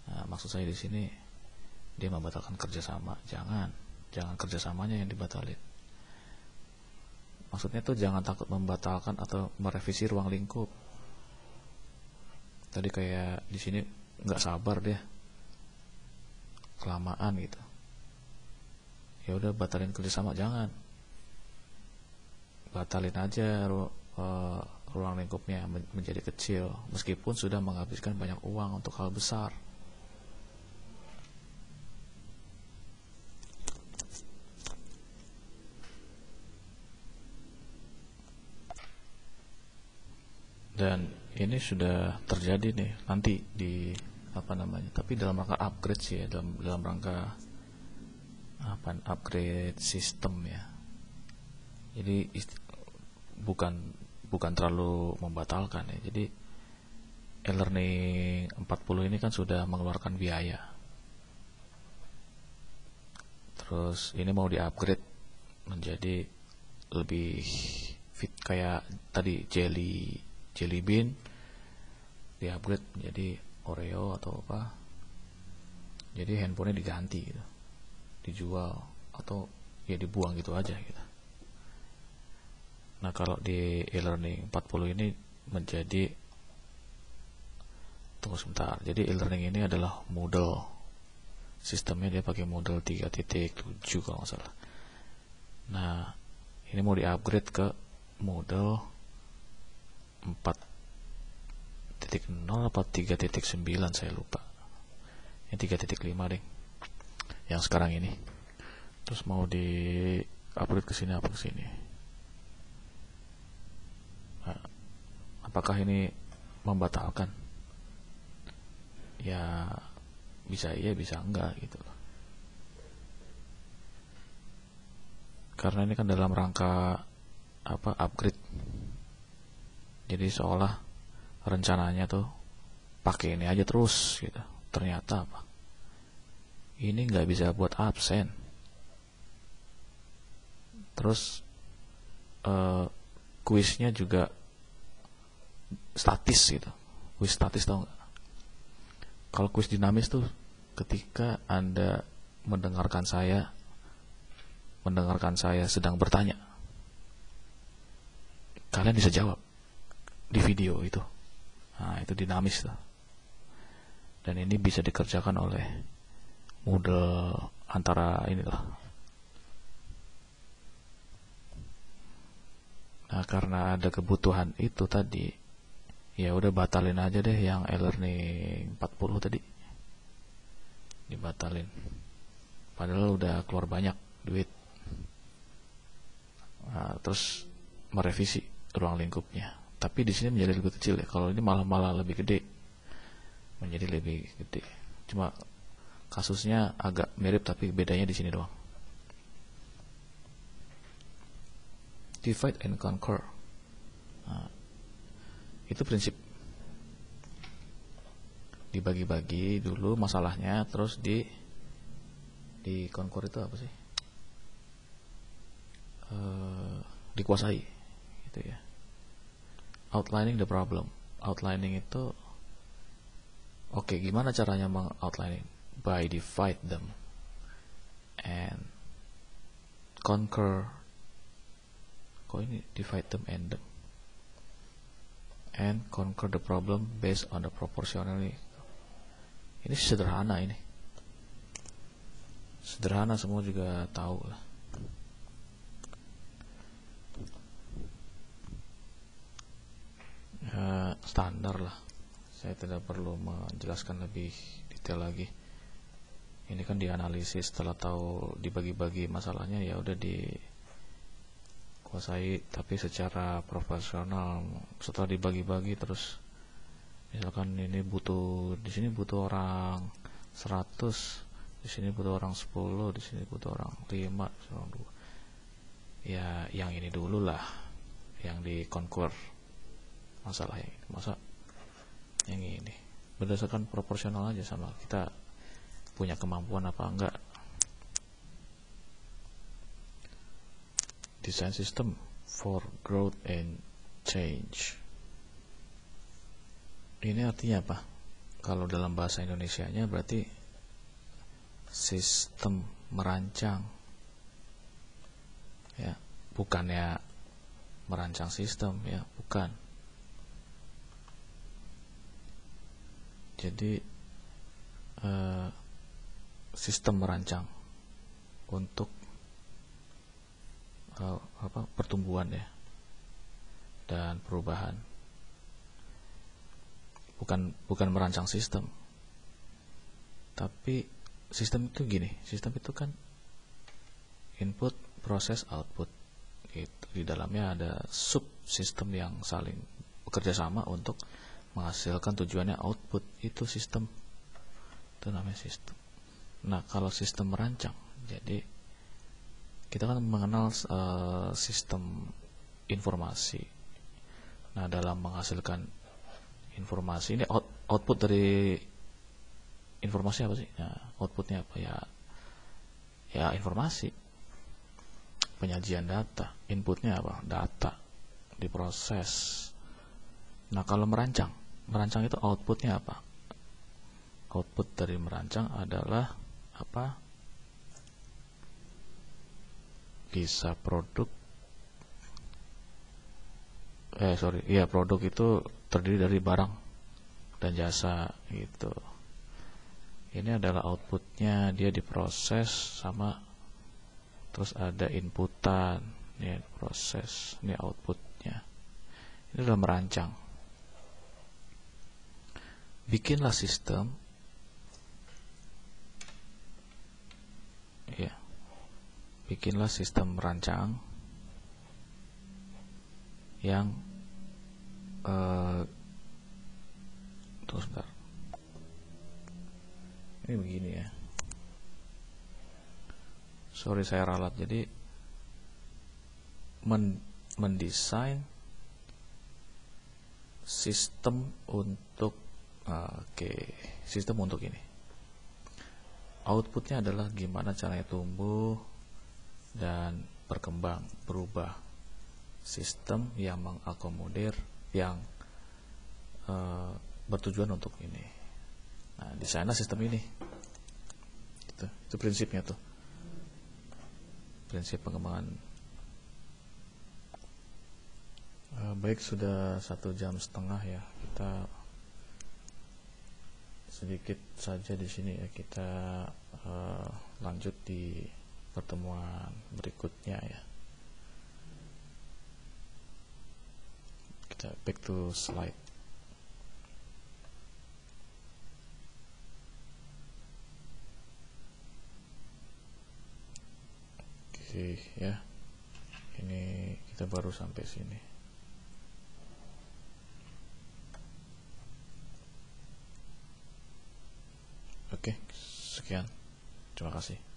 A: Nah, maksud saya di sini dia membatalkan kerjasama. Jangan kerjasamanya yang dibatalin. Maksudnya tuh jangan takut membatalkan atau merevisi ruang lingkup. Tadi kayak di sini nggak sabar dia, kelamaan gitu. Ya udah batalin kerjasama, jangan. Batalin aja ruang lingkupnya menjadi kecil, meskipun sudah menghabiskan banyak uang untuk hal besar. Dan ini sudah terjadi nih nanti di tapi dalam rangka upgrade sih ya, dalam rangka upgrade sistem ya. Jadi bukan terlalu membatalkan ya. Jadi e-learning 40 ini kan sudah mengeluarkan biaya. Terus ini mau di-upgrade menjadi lebih fit, kayak tadi Jelly Bean di-upgrade menjadi Oreo atau apa. Jadi handphonenya diganti gitu, dijual atau ya dibuang gitu aja gitu. Nah kalau di e-learning 40 ini menjadi, tunggu sebentar, jadi e-learning ini adalah Moodle, sistemnya dia pakai Moodle 3.7 kalau nggak salah. Nah ini mau di-upgrade ke Moodle 4.0 apa 3.9 saya lupa. Yang 3.5 deh, yang sekarang ini. Terus mau di-upgrade ke sini apa ke sini. Nah, apakah ini membatalkan? Ya bisa iya bisa enggak gitu loh. Karena ini kan dalam rangka upgrade. Jadi seolah rencananya tuh pakai ini aja terus gitu. Ternyata apa? Ini nggak bisa buat absen. Terus kuisnya juga statis gitu. Kuis statis tau nggak? Kalau kuis dinamis tuh ketika Anda mendengarkan saya sedang bertanya. kalian bisa jawab di video itu. Nah, itu dinamis lah. Dan ini bisa dikerjakan oleh Moodle antara inilah. Nah, karena ada kebutuhan itu tadi, ya udah batalin aja deh yang e-learning 40 tadi. Dibatalin. Padahal udah keluar banyak duit. Nah, terus merevisi ruang lingkupnya. Tapi di sini menjadi lebih kecil ya. Kalau ini malah lebih gede. Menjadi lebih gede. Cuma kasusnya agak mirip tapi bedanya di sini doang. Divide and conquer. Nah, itu prinsip. Dibagi-bagi dulu masalahnya, terus di conquer itu apa sih? Dikuasai, gitu ya. Outlining the problem. Outlining itu, oke, gimana caranya meng-outlining? By divide them and conquer. Kok ini divide them and conquer the problem based on the proportionality. Ini sederhana ini. Sederhana, semua juga tahu lah. Standar lah. Saya tidak perlu menjelaskan lebih detail lagi. Ini kan dianalisis, setelah tahu dibagi-bagi masalahnya, ya udah dikuasai, tapi secara profesional. Setelah dibagi-bagi terus, misalkan ini di sini butuh orang 100, di sini butuh orang 10, di sini butuh orang 5, orang 2. Ya, yang ini dulu lah, yang di conquer masalah yang ini. Masa yang ini berdasarkan proporsional aja sama kita punya kemampuan apa enggak. Design system for growth and change. Ini artinya apa? Kalau dalam bahasa Indonesianya berarti sistem merancang, ya, bukannya merancang sistem, ya, bukan. Jadi sistem merancang untuk pertumbuhan ya dan perubahan. Bukan merancang sistem. Tapi sistem itu gini, sistem itu kan input, proses, output. Di dalamnya ada subsistem yang saling bekerja sama untuk menghasilkan tujuannya output. Itu sistem. Itu namanya sistem. Nah, kalau sistem merancang, jadi kita kan mengenal sistem informasi. Nah, dalam menghasilkan informasi ini output dari informasi apa sih? Nah, outputnya apa ya? Ya, informasi. Penyajian data. Inputnya apa? Data. Diproses. Nah, kalau merancang itu outputnya apa? Output dari merancang adalah apa? Bisa produk. Produk itu terdiri dari barang dan jasa gitu. Ini adalah outputnya, dia diproses sama, terus ada inputan, ini proses, ini outputnya. Ini adalah merancang. Bikinlah sistem, ya, bikinlah sistem merancang yang terus bentar. Ini begini ya. Sorry saya ralat. Jadi mendesain sistem untuk sistem untuk ini. Outputnya adalah gimana caranya tumbuh dan berkembang, berubah. Sistem yang mengakomodir, yang bertujuan untuk ini. Nah, desainlah sistem ini. Itu prinsipnya tuh. Prinsip pengembangan Baik, sudah 1,5 jam ya. Kita sedikit saja di sini ya. Kita lanjut di pertemuan berikutnya ya. Kita back to slide. Oke ya. Ini kita baru sampai sini. Oke, sekian. Terima kasih.